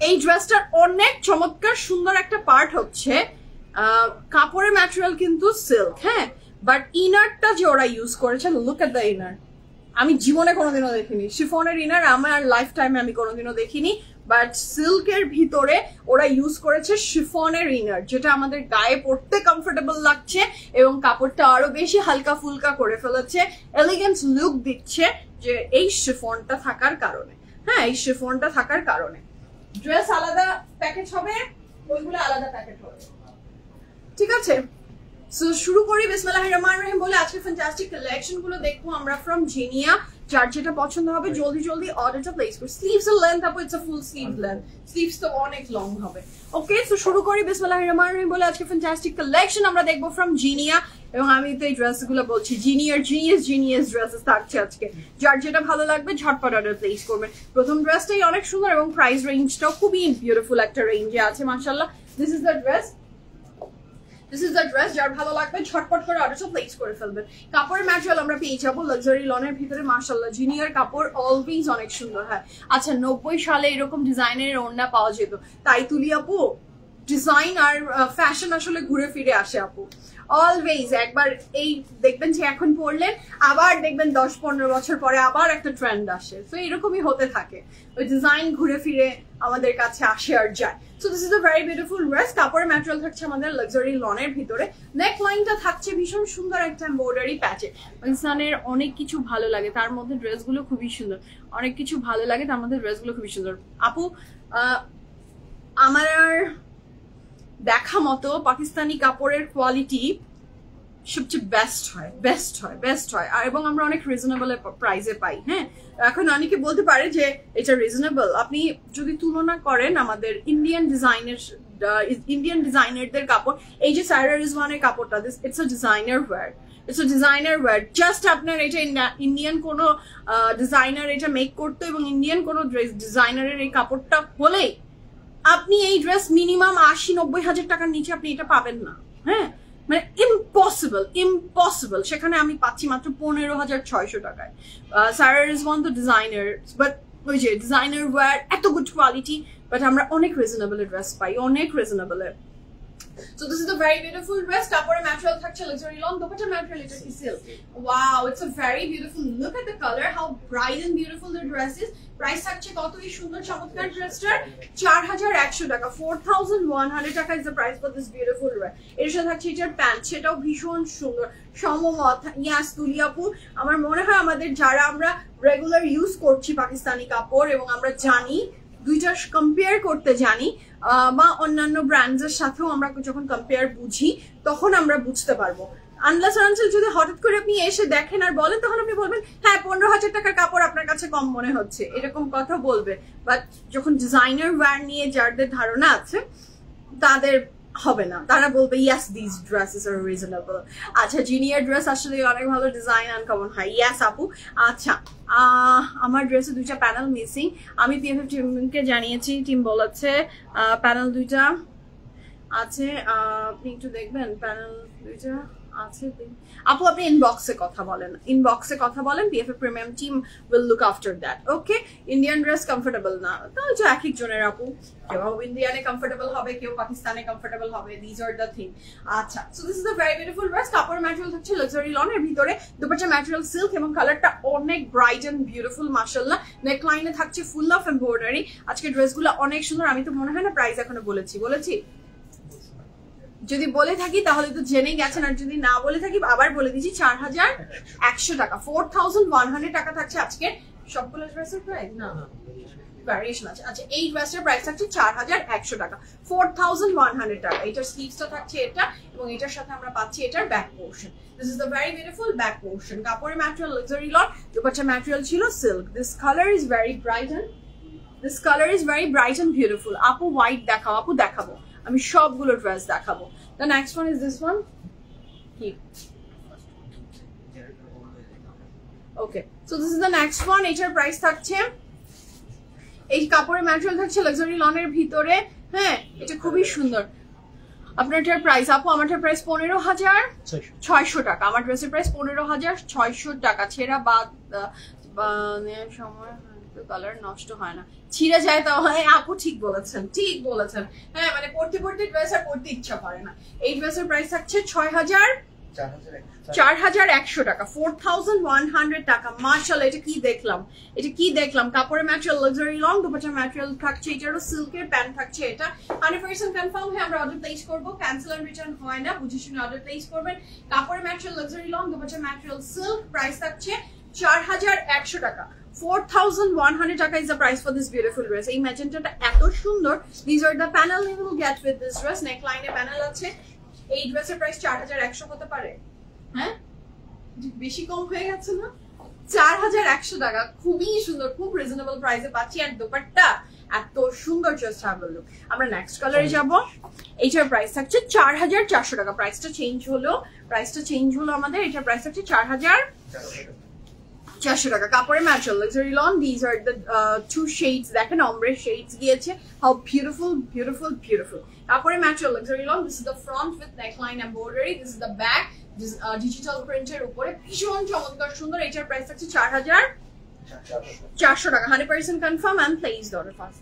এই ড্রেসটার অনেক চমৎকার সুন্দর একটা পার্ট হচ্ছে কাপড়ের ম্যাটেরিয়াল কিন্তু সিল্ক, হ্যাঁ, বাট ইনারটা যে ওরা ইউজ করেছে, লুক এট দ্য ইনার, আমি জীবনে কোনোদিনও দেখিনি। শিফনের ইনার আমার লাইফ টাইমে আমি কোনোদিনও দেখিনি, বাট সিল্কের ভিতরে ওরা ইউজ করেছে শিফনের ইনার, যেটা আমাদের গায়ে পড়তে কমফোর্টেবল লাগছে এবং কাপড়টা আরো বেশি হালকা ফুলকা করে ফেলেছে, এলিগেন্স লুক দিচ্ছে যে এই শিফনটা থাকার কারণে। হ্যাঁ, এই শিফনটা থাকার কারণে ড্রেস আলাদা প্যাকেজ হবে, ওইগুলো আলাদা প্যাকেজ হবে, ঠিক আছে। সো শুরু করি বিসমিল্লাহির রহমানির রহিম বলে। আজকে ফ্যান্টাস্টিক কালেকশন গুলো দেখবো আমরা ফ্রম জিনিয়া। যার যেটা পছন্দ হবে জলদি জলদি অর্ডারটা প্লেস করো। স্লিভস এর লেন্থ আপু it's a full sleeve length, sleeves তো অনেক লং হবে। ওকে, সো শুরু করি বিসমিল্লাহির রহমানির রহিম বলে। আজকে ফ্যান্টাস্টিক কালেকশন আমরা দেখবো ফ্রম জিনিয়া, এবং আমি তো এই ড্রেস গুলো বলছি জিনিয়াস ড্রেসেস থাকছে আজকে। যার যেটা ভালো লাগবে ঝটপট অর্ডার প্লেস করবেন। প্রথম ড্রেসটাই অনেক সুন্দর এবং প্রাইস রেঞ্জটাও খুবই বিউটিফুল একটা রেঞ্জে আছে, মাশাআল্লাহ। দিস ইজ দ্য ড্রেস, যার ভালো লাগবে ঝটপট করে অর্ডারটা প্লেস করে ফেলবেন। কাপড়ের ম্যাটেরিয়াল আমরা পেয়ে যাবো লাক্সারি লনের ভিতরে, মাশাআল্লাহ। জিনিয়ার কাপড় অলওয়েজ অনেক সুন্দর হয়। আচ্ছা, 90 সালে এরকম ডিজাইনের ওড়না পাওয়া যেত, তাই তুলি আপু ডিজাইন আর ফ্যাশন আসলে ঘুরে ফিরে আসে আপু, অলওয়েজ। একবার এই দেখবেন যে এখন পরলেন, আবার দেখবেন 10-15 বছর পরে আবার একটা ট্রেন্ড আসে, তো এরকমই হতে থাকে, ওই ডিজাইন ঘুরে ফিরে আমাদের কাছে আসে আর যায়। So this is a very beautiful dress. কাপড়ের ম্যাটেরিয়াল থাকছে আমাদের লাক্সারি লনের ভিতরে, নেক লাইনটা থাকছে ভীষণ সুন্দর একটা এমব্রয়ডারি প্যাচে। পাকিস্তানের অনেক কিছু ভালো লাগে, তার মধ্যে ড্রেসগুলো খুবই সুন্দর, অনেক কিছু ভালো লাগে, তার মধ্যে ড্রেসগুলো খুবই সুন্দর। আপু আমার দেখা মতো পাকিস্তানি কাপড়ের কোয়ালিটি সবচেয়ে বেস্ট হয় আর এবং আমরা অনেক রিজনেবল প্রাইসে পাই। হ্যাঁ, এখন অনেকে বলতে পারে যে এটা রিজনেবল, আপনি যদি তুলনা করেন আমাদের ইন্ডিয়ান ডিজাইনারদের কাপড়, এই যে সাইরা রিজওয়ানের কাপড়টা, it's a designer wear, just আপনার এটা ইন্ডিয়ান কোনো ডিজাইনার এটা মেক করতো এবং ইন্ডিয়ান কোনো ডিজাইনারের এই কাপড়টা হলেই আপনি এই ড্রেস মিনিমাম 80-90 হাজার টাকার নিচে আপনি এটা পাবেন না। হ্যাঁ, মানে ইম্পসিবল। সেখানে আমি পাচ্ছি মাত্র 15,600 টাকায়। সাইরা রিজওয়ান তো ডিজাইনার, বাট ওই যে ডিজাইনার ওয়্যার, এত গুড কোয়ালিটি, বাট আমরা অনেক রিজনেবল ড্রেস পাই, অনেক reasonable. So this is a very beautiful dress. কাপড়ের ম্যাটেরিয়াল থাকছে লাক্সারি লন, দোপাট্টার ম্যাটেরিয়াল এটা কি silk. Wow, it's a very beautiful, look at the color, how bright and beautiful the dress is. Price থাকছে কত এই সুন্দর চমৎকার ড্রেসটার? 4,100 টাকা, 4,100 টাকা is the price for this beautiful dress. এর সাথে থাকছে এটার প্যান্ট, সেটাও ভীষণ সুন্দর সমমত। ইয়াস তুলি আপু, আমার মনে হয় আমাদের যারা আমরা রেগুলার ইউজ করছি পাকিস্তানি কাপড় এবং আমরা জানি দুইটা কম্পেয়ার করতে জানি, বা অন্যান্য ব্র্যান্ডের সাথেও আমরা যখন কম্পেয়ার বুঝি তখন আমরা বুঝতে পারবো। আনলেস আনটিল যদি হঠাৎ করে আপনি এসে দেখেন আর বলেন, তখন আপনি বলবেন হ্যাঁ 15,000 টাকার কাপড় আপনার কাছে কম মনে হচ্ছে, এরকম কথা বলবে। বাট যখন ডিজাইনার ওয়্যার নিয়ে যাদের ধারণা আছে তাদের হবে না, তারা বলবে yes this dresses are reasonable. আচ্ছা জিনিয়ার ড্রেস আসলে অনেক ভালো ডিজাইন আনকমন হয়। ইয়েস আপু। আচ্ছা আমার ড্রেসে 2টা প্যানেল মিসিং, আমি পিএফএফ টিমকে জানিয়েছি, টিম বলেছে প্যানেল 2টা আছে, আপনি একটু দেখবেন প্যানেল 2টা আছে আপু। আপনি ইনবক্সে কথা বলেন, ইনবক্সে কথা বলেন, PFF premium team will look after that. Okay Indian dress comfortable না, তাহলে যে এক এক জনের আপু, কেউ ইন্ডিয়ানে কমফোর্টেবল হবে, কেউ পাকিস্তানে কমফোর্টেবল হবে, দিস আর দ্য থিং। আচ্ছা so this is a very beautiful dress, কাপড়ের ম্যাটেরিয়াল থাকছে লাক্সারি লন এর ভিতরে, দুপাট্টা ম্যাটেরিয়াল সিল্ক এবং কালারটা অনেক ব্রাইট এন্ড বিউটিফুল মাশাআল্লাহ। নেকলাইনে থাকছে ফুল অফ এমব্রয়ডারি। আজকে ড্রেসগুলো অনেক সুন্দর, আমি তো মনে হয় না প্রাইস এখনো বলেছি যদি বলে থাকি তাহলে তো জেনে গেছেন, আর যদি না বলে থাকি আবার বলে দিচ্ছি 4100 টাকা, 4100 টাকা থাকছে আজকে সবগুলো ড্রেসের প্রাইস। না ভ্যারিয়েশন আছে। আচ্ছা এই ড্রেসের প্রাইস থাকছে 4100 টাকা, 4100 টাকা। এটার স্লিভসটা থাকছে এটা, এবং এটার সাথে আমরা পাচ্ছি এটার back portion. This is the very beautiful back portion. কাপড়ের material luxury lawn, dupatta material ছিল silk. This colour is very bright and beautiful. আপু হোয়াইট দেখাও, আপু দেখাবো, আমি সবগুলো ড্রেস দেখাবো। The next one is this one. কি okay so this is the next one. এটার প্রাইস থাকছে, এই কাপড়ের ম্যাটেরিয়াল থাকছে লাক্সারি লনের ভিতরে। হ্যাঁ এটা খুবই সুন্দর। আপনারটার প্রাইস আপু, আমারটার প্রাইস 15600 টাকা। আমার ড্রেসের প্রাইস 15600 টাকা। ছেঁড়া বাদ সময় কালার নষ্ট হয় না, ছিঁড়ে যায় তো হয়। আপু ঠিক বলেছেন, ঠিক বলেছেন। হ্যাঁ মানে পড়তে ড্রেস আর পড়তে ইচ্ছা করে না। এই ড্রেসের প্রাইস থাকছে 4100 টাকা, 4100 টাকা। মাশাআল্লাহ এটা কি দেখলাম, কাপড়ের material luxury long, dupatta material থাকছে, এটারও সিল্কের প্যান্ট থাকছে। এটা 100% কনফার্ম হয়ে আমরা অর্ডার প্লেস করব, ক্যান্সেল এন্ড রিটার্ন হয় না, বুঝে শুনে অর্ডার প্লেস করবেন। কাপড়ের material luxury long, dupatta material silk, price থাকছে 4100 টাকা। 4100 টাকা is the price for this beautiful dress. এই ম্যাজেন্টাটা এত সুন্দর। These are the panel you will get with this dress. নেকলাইনে প্যানেল আছে। এই ড্রেসের প্রাইস 4100 হতে পারে। হ্যাঁ বেশি কম হয়ে গেছে না? 4100 টাকা, খুবই সুন্দর, খুব রিজনেবল প্রাইসে পাচ্ছি। আর দোপাট্টা এত সুন্দর, জাস্ট হ্যাভ আ লুক। আমরা নেক্সট কালারে যাব। এইটার প্রাইস থাকছে 4400 টাকা। প্রাইসটা চেঞ্জ হলো আমাদের। এটার প্রাইস থাকছে 4400 টাকা। কাপড়ের material luxury lawn. This are the two shades, দেখেন অমব্রে শেডস গিয়েছে। How beautiful. কাপড়ের material luxury lawn. This is the front with neckline embroidery, this is the back, digital প্রিন্টের উপরে ভীষণ চমৎকার সুন্দর। এটার প্রাইস থাকছে 4400 টাকা। 100% confirm and place order fast.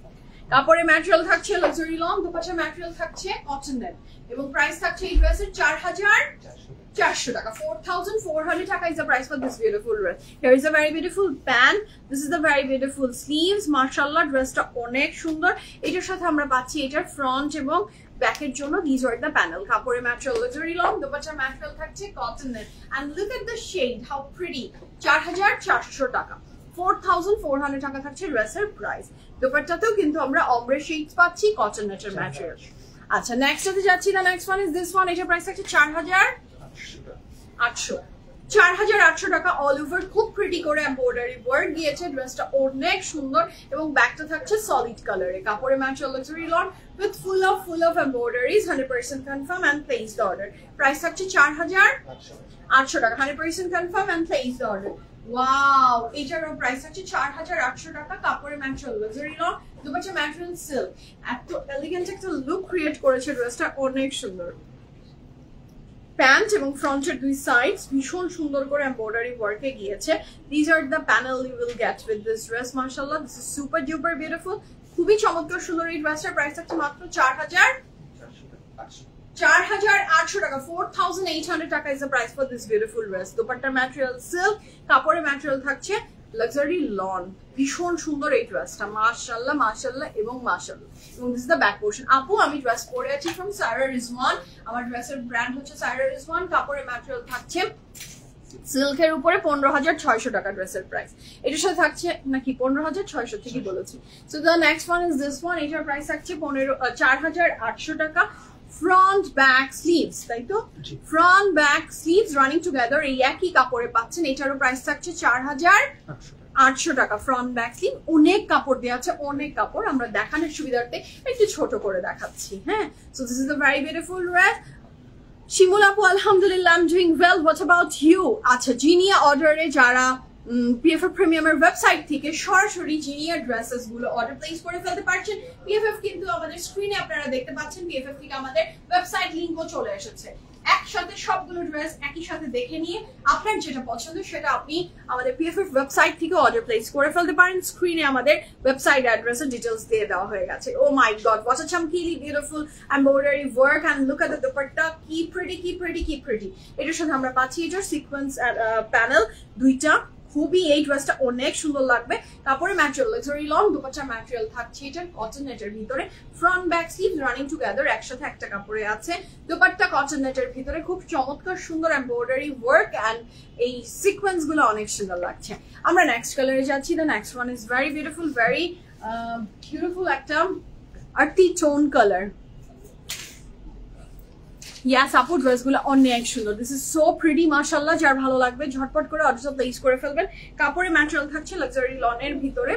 কাপড়ের ম্যাটেরিয়াল থাকছে লাক্সারি লন, দুপাট্টা ম্যাটেরিয়াল থাকছে কটন নেট, এবং প্রাইস থাকছে এই ড্রেসের 4400 টাকা। 4400 টাকা is the price for this beautiful dress. Here is a very beautiful pant. This is the very beautiful sleeves. মাশাআল্লাহ ড্রেসটা অনেক সুন্দর। এটার সাথে আমরা পাচ্ছি এটার ফ্রন্ট এবং ব্যাকের জন্য these are the panel. কাপড়ের material luxury lawn, dupatta material থাকছে cotton net, and look at the shade, how pretty. 4400 টাকা। 4400 টাকা থাকছে ড্রেসের প্রাইস। দুপাট্টাতেও কিন্তু আমরা অমব্রে শেডস পাচ্ছি, কটন নেটের ম্যাটেরিয়াল। আচ্ছা নেক্সট এতে যাচ্ছি। না next one is this one. এটার প্রাইস থাকছে 4800 টাকা। অল ওভার খুব প্রিটি করে এমব্রয়ডারি ওয়ার্ক দিয়েছে। ড্রেসটা অনেক সুন্দর এবং ব্যাকটা থাকছে সলিড কালারে। কাপড়ের material luxury lawn with full of embroideries. 100% confirm and place the order. Price থাকছে 4800 টাকা। 100% confirm and place the order. Wow এটারও প্রাইস থাকছে 4800 টাকা। কাপড়ের material luxury lawn, dupatta material silk. এত এলিগেন্ট একটা লুক ক্রিয়েট করেছে ড্রেসটা, অনেক সুন্দর। প্যান্ট এবং ফ্রন্টের দুই সাইডস ভীষণ সুন্দর করে এমব্রয়ডারি ওয়ার্কে গিয়েছে। This are the panel you will get with this dress. মাশাআল্লাহ this is super duper beautiful, খুবই চমৎকার সুন্দর। এই ড্রেসটার প্রাইস থাকছে মাত্র 4800 টাকা। 4800 টাকা is the price for this beautiful dress. দুপাট্টার ম্যাটেরিয়াল সিল্ক, কাপড়ের ম্যাটেরিয়াল থাকছে লাক্সারি লন। ভীষণ সুন্দর এই ড্রেসটা, মাশাআল্লাহ এবং মাশাআল্লাহ। এবং this is the back portion. আপু আমি ড্রেস পরে আছি ফ্রম সারা রিজওয়ান। আমার ড্রেসের ব্র্যান্ড হচ্ছে সারা রিজওয়ান। কাপড়ের ম্যাটেরিয়াল থাকছে সিল্কের উপরে 15600 টাকা ড্রেসের প্রাইস। এটার সাথে থাকছে নাকি 15600, ঠিকই বলেছি। So the next one is this one. এটার প্রাইস থাকছে 4800 টাকা। ফ্রন্ট ব্যাক স্লিভস, তাই তো? Front back sleeves running together এই একই কাপড়ে পাচ্ছেন। এটারও প্রাইস থাকছে 4800 800 টাকা ফ্রন্ট ব্যাক স্লিভ, অনেক কাপড় দেওয়া আছে, অনেক কাপড়। আমরা দেখানোর সুবিধার্থে একটু ছোট করে দেখাচ্ছি। হ্যাঁ, so this is a very beautiful dress. Shimul আপু আলহামদুলিল্লাহ, I am doing well, what about you? আচ্ছা, জিনিয়া অর্ডারে যারা পিএফএফ প্রিমিয়ামের ওয়েবসাইট থেকে সরাসরি জিনিয়া ড্রেসেস গুলো অর্ডার প্লেস করে ফেলতে পারছেন। পিএফএফ কিন্তু আমাদের স্ক্রিনে আপনারা দেখতে পাচ্ছেন, পিএফএফ থেকে আমাদের ওয়েবসাইট লিংকও চলে এসেছে। একসাথে সবগুলো ড্রেস একই সাথে দেখে নিয়ে আপনার যেটা পছন্দ সেটা আপনি আমাদের পিএফএফ ওয়েবসাইট থেকে অর্ডার প্লেস করে ফেলতে পারেন। স্ক্রিনে আমাদের ওয়েবসাইট অ্যাড্রেসের ডিটেইলস দিয়ে দেওয়া হয়ে গেছে। Oh my god, what a চামকিলি beautiful embroidery work and look at the dupatta, কি প্রিটি কি প্রিটি কি প্রিটি। এটার সাথে আমরা পাচ্ছি এটার সিকোয়েন্স প্যানেল দুইটা, খুবই এই ড্রেসটা অনেক সুন্দর লাগবে। কাপড়ের ম্যাটেরিয়াল লাক্সারি লং, দুপাট্টার ম্যাটেরিয়াল থাকছে এটার কটন নেটের ভিতরে, front back sleeve running together একসাথে একটা কাপড়ে আছে। দুপাট্টা কটন নেটের ভিতরে খুব চমৎকার সুন্দর এমব্রয়ডারি ওয়ার্ক এন্ড এই সিকোয়েন্স গুলো অনেক সুন্দর লাগছে। আমরা নেক্সট কালারে যাচ্ছি। The next one is very beautiful, very beautiful একটা আর্টি টোন কালার। ইয়াস আপু, ড্রেসগুলো অনেক সুন্দর। দিস ইজ সো প্রিটি মাশাআল্লাহ। যার ভালো লাগবে ঝটপট করে অর্ডার প্লেস করে ফেলবেন। কাপড়ের ম্যাটেরিয়াল থাকছে লাক্সারি লনের ভিতরে।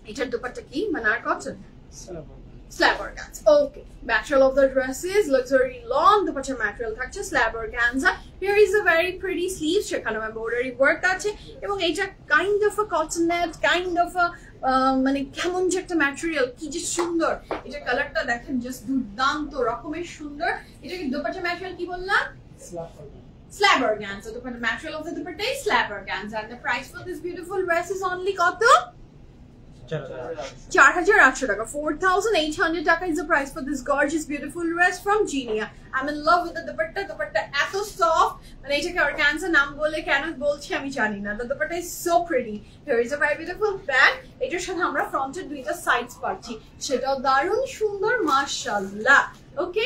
এটার দুপাট্টা কি মানার cotton slab organza. Okay, material of the dress is luxury long. The dupatta material থাকছে slab organza. Here is a very pretty sleeve, সেখানে embroidery work আছে এবং এটা kind of a cotton net, kind of a মানে কেমন যে একটা ম্যাটেরিয়াল, কি যে সুন্দর। এটা কালারটা দেখেন, জাস্ট দুর্দান্ত রকমের সুন্দর। এটা কি দুপাট্টা ম্যাটেরিয়াল কি বললাম? Slab organza. The material of the dupatta is slab organza and the price for this beautiful dress is only কত? 4,800 টাকা, 4,800 টাকা is the price for this gorgeous beautiful dress from Genia. I'm in love with the dupatta. Dupatta এত soft, মানে এটাকে organza নাম বলে কেন বলছি আমি জানি না। The dupatta is so pretty. Here is a very beautiful bag. এটার সাথে আমরা ফ্রন্টের দুইটা সাইডস পাচ্ছি, সেটাও দারুণ সুন্দর মাশাআল্লাহ। ওকে,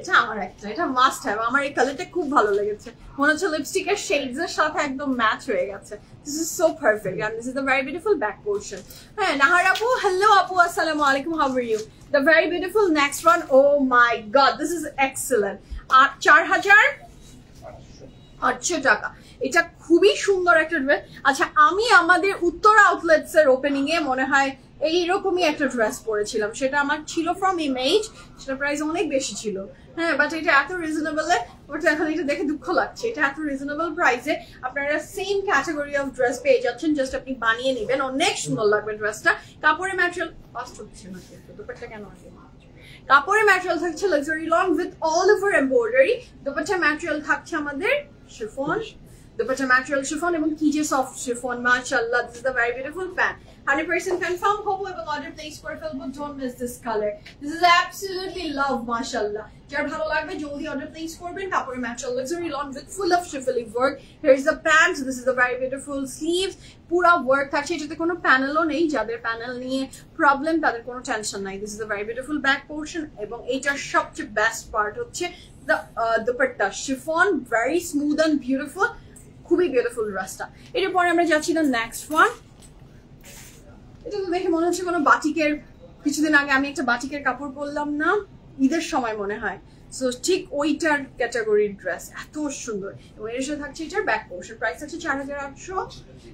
এটা আমার একটা, এটা মাস্ট হ্যাভ। আমার এই কালারটা খুব ভালো লেগেছে, মনে হচ্ছে লিপস্টিকের শেডস এর সাথে একদম ম্যাচ হয়ে গেছে। This is so perfect and this is the very beautiful back portion. হ্যাঁ, নাহার আপু, hello আপু, আসসালামু আলাইকুম, how are you? The very beautiful next one, oh my god, this is excellent. 4,800 টাকা। এটা খুবই সুন্দর একটা ড্রেস। আচ্ছা, আমি আমাদের উত্তর আউটলেটস এর ওপেনিং এ মনে হয় এইরকমই একটা ড্রেস পরেছিলাম, সেটা আমার ছিল ফ্রম ইমেজ, সেটা প্রাইস অনেক বেশি ছিল। হ্যাঁ, বাট এটা এত রিজনেবলে, ওটা এখন এটা দেখে দুঃখ লাগছে। এটা এত রিজনেবল প্রাইসে আপনারা সেম ক্যাটাগরি অফ ড্রেস পেয়ে যাচ্ছেন, জাস্ট আপনি বানিয়ে নেবেন, অনেক সুন্দর লাগবে ড্রেসটা। কাপড়ের ম্যাটেরিয়াল ফার্স্ট হচ্ছে না, দুপাট্টা কেন আসবে? কাপড়ের ম্যাটেরিয়াল থাকছে luxury lawn with all over embroidery. Dupatta material থাকছে আমাদের শিফন, দুপাট্টা ম্যাটেরিয়াল শিফন এবং কি যে সফট শিফন, মাশাআল্লাহ। This is the very beautiful pant, 100% confirm হবো এবং অর্ডার প্লেস করে ফেলবো। Don't miss this colour, this is absolutely love মাশাআল্লাহ। যার ভালো লাগবে জলদি অর্ডার প্লেস করবেন। কাপড়ের material luxury lawn with full of schiffli work. Here is the pant, this is the very beautiful sleeves, পুরো ওয়ার্ক থাকছে। এটাতে কোনো প্যানেলও নেই, যাদের প্যানেল নিয়ে প্রবলেম তাদের কোনো টেনশন নাই। This is the very beautiful back portion এবং এইটার সবচেয়ে বেস্ট পার্ট হচ্ছে the dupatta chiffon, very smooth and beautiful, খুবই বিউটিফুল ড্রেসটা। এটার পরে আমরা যাচ্ছি দ্য নেক্সট ওয়ান। এটা তো দেখে মনে হচ্ছে কোনো বাটিকের, কিছুদিন আগে আমি একটা বাটিকের কাপড় পরলাম না ঈদের সময় মনে হয়, সো ঠিক ওইটার ক্যাটাগরির ড্রেস, এত সুন্দর। এবং এর সাথে থাকছে এটার ব্যাক পোর্শন, প্রাইস আছে 4,800,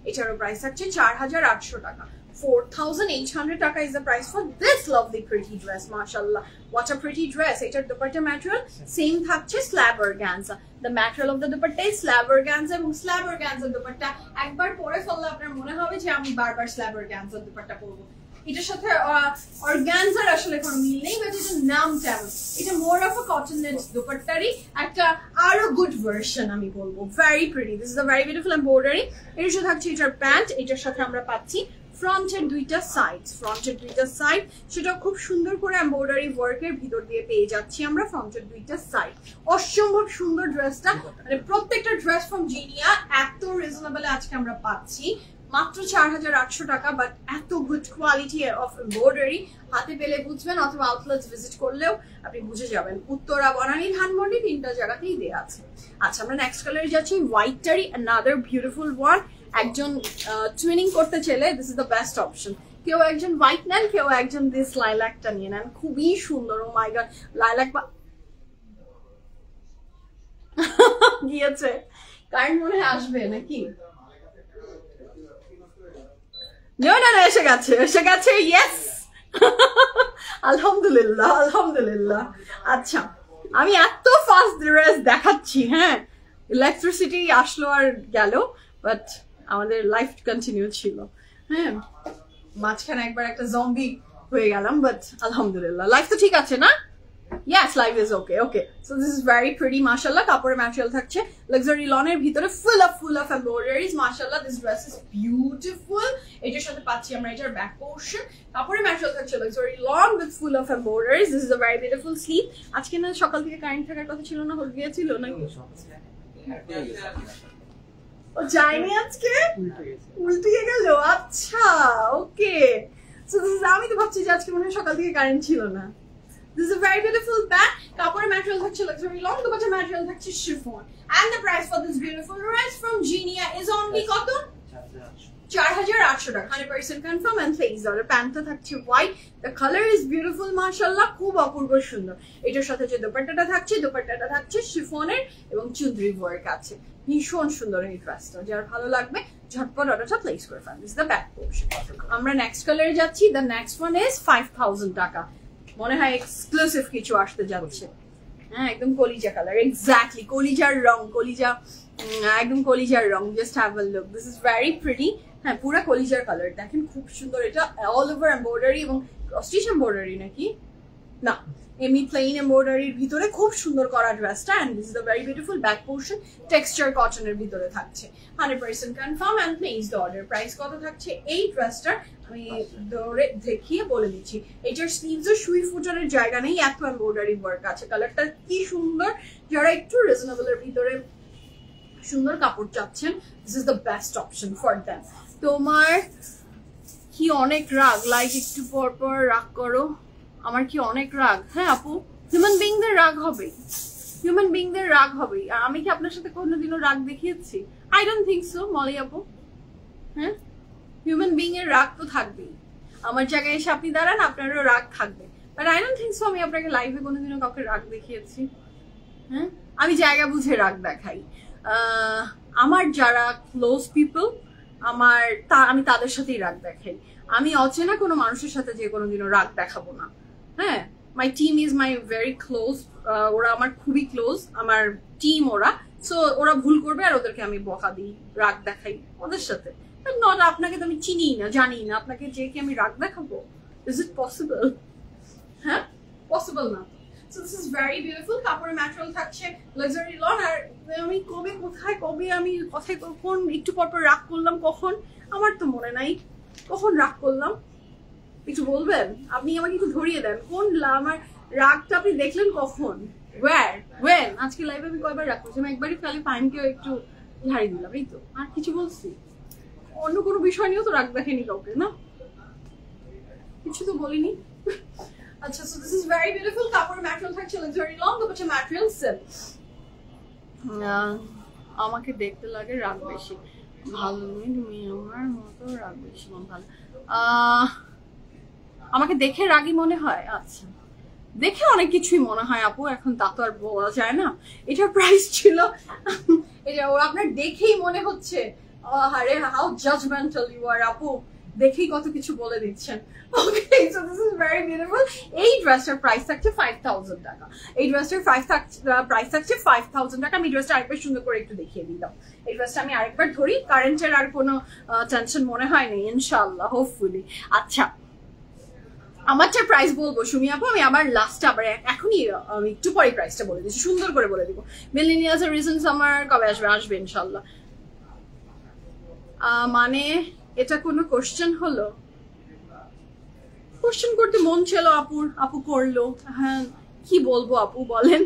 এটারও প্রাইস থাকছে 4,800 টাকা। 4,800 টাকা is the price for this lovely pretty dress. Mashallah, what a pretty dress. এটার দুপাট্টা ম্যাটেরিয়াল সেম থাকছে slab organza. The material of the dupatta is slab organza এবং slab organza দুপাট্টা একবার পরে ফেললে আপনার মনে হবে যে আমি বারবার slab organza দুপাট্টা পরবো। এটার সাথে অর্গানজার আসলে কোনো মিল নেই, বাট এটার নাম তেমন। এটা more of a cotton net দুপাট্টারই একটা আরো গুড ভার্সন আমি বলবো। Very pretty, this is the very beautiful embroidery. এর সাথে থাকছে এটার প্যান্ট, এটার সাথে আমরা পাচ্ছি ফ্রন্টের দুইটা সাইড, ফ্রন্টের দুইটা সাইড সেটা খুব সুন্দর করে এমব্রয়ডারি ওয়ার্কের ভিতর দিয়ে পেয়ে যাচ্ছি আমরা ফ্রন্টের দুইটা সাইড। অসম্ভব সুন্দর ড্রেসটা, মানে প্রত্যেকটা ড্রেস ফ্রম জিনিয়া এত রিজনেবল আজকে আমরা পাচ্ছি মাত্র 4,800 টাকা। বাট এত গুড কোয়ালিটি অফ এমব্রয়ডারি হাতে পেলে বুঝবেন, অথবা আউটলেটস ভিজিট করলেও আপনি বুঝে যাবেন। উত্তরা, বনানী, ধানমন্ডি তিনটা জায়গাতেই দেয়া আছে। আচ্ছা, আমরা নেক্সট কালারে যাচ্ছি হোয়াইটটারই, অ্যানাদার বিউটিফুল ওয়ান। একজন টুইনিং করতে চাইলে this is the best option. কেউ একজন হোয়াইট নেন, কেউ একজন দিস লাইলাকটা নিয়ে নেন, খুবই সুন্দর। ও মাই গড, লাইলাক গিয়েছে, কারেন্ট মনে হয় আসবে নাকি? নো নো নো, এসে গেছে, ইয়েস। আলহামদুলিল্লাহ আলহামদুলিল্লাহ। আচ্ছা, আমি এত ফাস্ট ড্রেস দেখাচ্ছি, হ্যাঁ, ইলেকট্রিসিটি আসলো আর গেল, বাট আমাদের লাইফ কন্টিনিউ ছিল। হ্যাঁ, মাঝখানে একবার একটা জম্বি হয়ে গেলাম, বাট আলহামদুলিল্লাহ লাইফ তো ঠিক আছে না? Yes, life is okay. So this is very pretty, mashallah. কাপড়ের ম্যাটেরিয়াল থাকছে luxury lawn এর ভিতরে full of embroideries, mashallah. This dress is beautiful. এটার সাথে পাচ্ছি আমরা এটার ব্যাক পোরশন। কাপড়ের ম্যাটেরিয়াল থাকছে luxury lawn with full of embroideries. This is a very beautiful sleeve. আজকে না সকাল থেকে কারেন্ট থাকার কথা ছিল না, হয়ে গিয়েছিল নাকি? ও যায়নি আজকে, উল্টে গেল। আচ্ছা, ওকে। সো দিস ইজ, আমি তো ভাবছি যে আজকে মনে হয় সকাল থেকে কারেন্ট ছিল না। This is a very beautiful bag. কাপড়ের ম্যাটেরিয়াল থাকছে luxury lawn, দুপাট্টা ম্যাটেরিয়াল থাকছে chiffon. And the price for this beautiful dress from Genia is only কত? 4800 টাকা। 100% confirm and please order. প্যান্টটা থাকছে white. The color is beautiful, mashallah, খুব অপূর্ব সুন্দর। এটার সাথে যে দোপাট্টাটা থাকছে শিফনের এবং চুনরি ওয়ার্ক আছে। ভীষণ সুন্দর এই ড্রেসটা, যার ভালো লাগবে ঝটপট অর্ডারটা প্লেস করে ফেলুন। This is the back portion. আমরা নেক্সট কালারে যাচ্ছি। দ্য নেক্সট ওয়ান ইজ 5000 টাকা। মনে হয় এক্সক্লুসিভ কিছু আসতে যাচ্ছে। হ্যাঁ, একদম কলিজা কালার, এক্স্যাক্টলি কলিজার রং, একদম কলিজার রং। Just have a look, this is very pretty. হ্যাঁ, পুরো কলিজার কালার, দেখেন খুব সুন্দর। এটা অল ওভার এমব্রয়ডারি এবং স্টিচ এমব্রয়ডারি নাকি না, এমনি প্লেন এমব্রয়ডারির ভিতরে খুব সুন্দর করা ড্রেসটা। And this is the very beautiful back portion, texture কটনের ভিতরে থাকছে। 100% confirm and place the order. Price কত থাকছে এই ড্রেসটার আমি ধরে দেখিয়ে বলে দিচ্ছি। এটার স্লিভসও সুই ফুটানোর জায়গা নেই, এত এমব্রয়ডারি ওয়ার্ক আছে। কালারটা কি সুন্দর, যারা একটু রিজনেবলের ভিতরে সুন্দর কাপড় চাচ্ছেন, this is the best option for them. তোমার কি অনেক রাগ, লাইক একটু পর পর রাগ করো। আমার কি অনেক রাগ? হ্যাঁ আপু, হিউম্যান বিংদের রাগ হবেই। আমি কি আপনার সাথে কোনোদিনও রাগ দেখিয়েছি? I don't think so Moli আপু। হ্যাঁ, হিউম্যান বিং এর রাগ তো থাকবেই। আমার জায়গায় এসে আপনি দাঁড়ান, আপনারও রাগ থাকবে, but I don't think so আমি আপনাকে লাইভে কোনোদিনও কাউকে রাগ দেখিয়েছি। হ্যাঁ, আমি জায়গা বুঝে রাগ দেখাই। আমার যারা ক্লোজ পিপল, আমি তাদের সাথেই রাগ দেখাই। আমি অচেনা কোনো মানুষের সাথে যে কোনোদিনও রাগ দেখাবো না। হ্যাঁ, my team is my very close, ওরা আমার খুবই ক্লোজ, আমার টিম ওরা। সো ওরা ভুল করবে আর ওদেরকে আমি বকা দিই, রাগ দেখাই ওদের সাথে। নট আপনাকে তো আমি চিনি না, জানি না, আপনাকে যে কি আমি রাগ দেখাবো? Is it possible? হ্যাঁ, পসিবল না। So this is very beautiful. কাপড়ের ম্যাটেরিয়াল থাকছে লাক্সারি লন। আর আমি কবে আমি কথায় কখন একটু পরপর রাগ করলাম, কখন আমার তো মনে নাই কখন রাগ করলাম, একটু বলবেন? আপনি আমাকে একটু ধরিয়ে দেন, কোন আমার রাগটা আপনি দেখলেন কখন? ওয়েন আজকে লাইভে আমি কয়বার রাগ করছি? আমি একবারই খালি ফাইনকেও একটু ঝাড়ি দিলাম, এই তো, আর কিছু বলছি? অন্য কোনো বিষয় নিয়েও তো রাগ দেখেনি কাউকে, না কিছু তো বলিনি। আচ্ছা, so this is very beautiful. কাপড়ের ম্যাটেরিয়াল থাকছে luxury long, dupatta material silk. আমাকে দেখতে লাগে রাগ বেশি, ভালো নয় তুমি আমার মতো, রাগ বেশি ভালো। আমাকে দেখে রাগই মনে হয়? আচ্ছা, দেখে অনেক কিছুই মনে হয় আপু, এখন তা তো আর বলা যায় না। এটার প্রাইস ছিল, এটা আপনার দেখেই মনে হচ্ছে, আরে হাউ জাজমেন্টাল ইউ আর আপু, দেখেই কত কিছু বলে দিচ্ছেন। Okay, so this is very beautiful. এই ড্রেসটার প্রাইস থাকছে 5000 টাকা। এই ড্রেসটার প্রাইস থাকছে 5000 টাকা। আমি ড্রেসটা আরেকবার সুন্দর করে একটু দেখিয়ে দিলাম। এই ড্রেসটা আমি আরেকবার ধরি, কারেন্টের আর কোনো টেনশন মনে হয় না ইনশাআল্লাহ, হোপফুলি। আচ্ছা, আমারটার প্রাইস বলবো সুমি আপু, আমি আবার লাস্টে আবার এখনই আমি একটু পরে প্রাইসটা বলে দিচ্ছি, সুন্দর করে বলে দিব। মিলেনিয়ালস এর রিজনস আমার কবে আসবে ইনশাআল্লাহ। মানে এটা কোনো কোশ্চেন হলো? কোশ্চেন করতে মন ছিল আপু করলো। হ্যাঁ, কি বলবো আপু বলেন,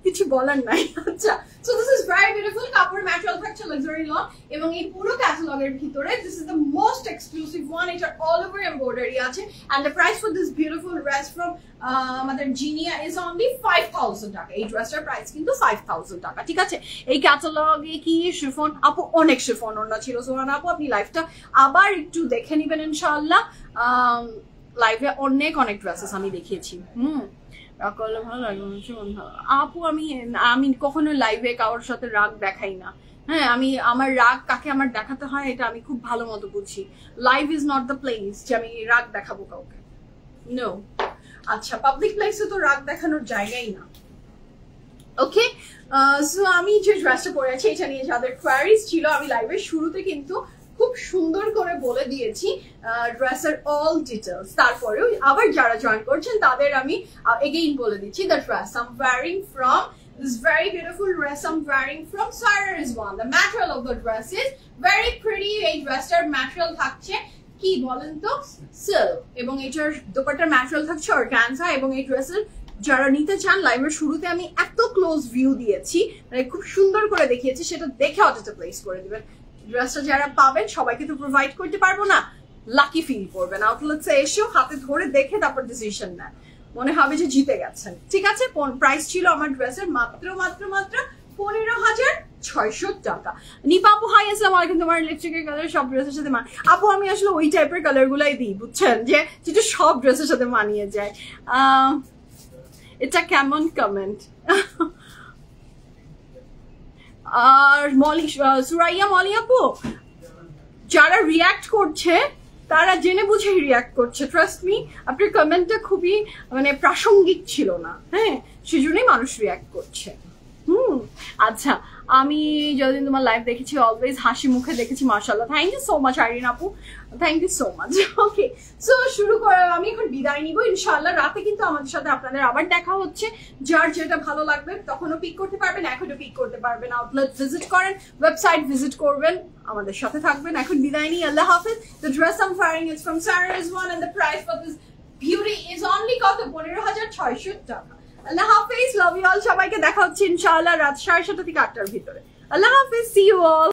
কিছু বলার নাই। আচ্ছা, so this is very beautiful. কাপড় ম্যাটেরিয়াল থাকছে লাক্সারি লন এবং এই পুরো ক্যাটালগের ভিতরে this is the most exclusive one. এটা অল ওভার এমব্রয়ডারি আছে। And the price for this beautiful dress from আমাদের জিনিয়া ইজ অনলি 5000 টাকা। এই ড্রেসটার প্রাইস কিন্তু 5000 টাকা, ঠিক আছে? এই ক্যাটালগে কি শিফন আপু, অনেক শিফন ওড়না ছিল। সোহান আপু, আপনি লাইভটা আবার একটু দেখে নিবেন ইনশাআল্লাহ। লাইভে অনেক ড্রেসেস আমি দেখিয়েছি। রাগ করলে ভালো লাগে, ভালো আপু। আমি কখনো লাইভে কারোর সাথে রাগ দেখাই না, হ্যাঁ, আমি আমার রাগ কাকে আমার দেখাতে হয় এটা আমি খুব ভালো মতো বুঝি। Live is not the place যে আমি রাগ দেখাবো কাউকে, নো। আচ্ছা, পাবলিক প্লেসে তো রাগ দেখানোর জায়গাই না। ওকে, সো আমি যে ড্রেসটা পরে আছি এটা নিয়ে যাদের কোয়ারিজ ছিল আমি লাইভের শুরুতে কিন্তু খুব সুন্দর করে বলে দিয়েছি ড্রেসের অল ডিটেলস। তারপরেও আবার যারা জয়েন করছেন তাদের আমি এগেইন বলে দিচ্ছি, the dress I am wearing from this very beautiful dress I'm wearing from Sarah Rizwan. The material of the dress is very pretty. এই ড্রেসটার ম্যাটেরিয়াল থাকছে কি বলেন তো, সিল্ক, এবং এটার দোপাট্টার ম্যাটেরিয়াল থাকছে অর্গানজা। এবং এই ড্রেসের যারা নিতে চান লাইভের শুরুতে আমি এত ক্লোজ ভিউ দিয়েছি, মানে খুব সুন্দর করে দেখিয়েছি, সেটা দেখে অর্ডারটা প্লেস করে দিবেন। ড্রেসটা যারা পাবেন সবাইকে তো প্রোভাইড করতে পারবো না, লাকি ফিল করবেন। আউটলেটসে এসেও হাতে ধরে দেখে তারপর ডিসিশন নেন, মনে হবে যে জিতে গেছেন। ঠিক আছে, প্রাইস ছিল আমার ড্রেসের মাত্র 15,600 টাকা। নিপা আপু হাই, আসসালামু আলাইকুম। তোমার লিপস্টিকের কালার সব ড্রেসের সাথে আপু আমি আসলে ওই টাইপের কালার গুলাই দিই, বুঝছেন, যে যেটা সব ড্রেসের সাথে মানিয়ে যায়। এটা কেমন কমেন্ট? আর সুরাইয়া মলি আপু, যারা রিয়াক্ট করছে তারা জেনে বুঝে রিয়াক্ট করছে, ট্রাস্ট মি। আপনার কমেন্টটা খুবই মানে প্রাসঙ্গিক ছিল না, হ্যাঁ, সেজন্যই মানুষ রিয়াক্ট করছে। আচ্ছা, আমি যতদিন তোমার লাইভ দেখেছি অলওয়েজ হাসি মুখে দেখেছি, মাশাআল্লাহ। Thank you so much Irin আপু, thank you so much. Okay, so শুরু করে আমি এখন বিদায় নিব ইনশাআল্লাহ। রাতে কিন্তু আমাদের সাথে আপনাদের আবার দেখা হচ্ছে, যার যেটা ভালো লাগবে তখনও পিক করতে পারবেন, এখনও পিক করতে পারবেন। আউটলেট ভিজিট করেন, ওয়েবসাইট ভিজিট করবেন, আমাদের সাথে থাকবেন। এখন বিদায় নিই, আল্লাহ হাফেজ। The dress I'm wearing is from Sarah Rizwan and the price for this beauty is only কত 15,600 টাকা। আল্লাহ হাফেজ, লাভ ইউ অল। সবাইকে দেখা হচ্ছে ইনশাআল্লাহ রাত 7:30 থেকে 8টার ভিতরে। আল্লাহ হাফেজ, সি ইউ অল।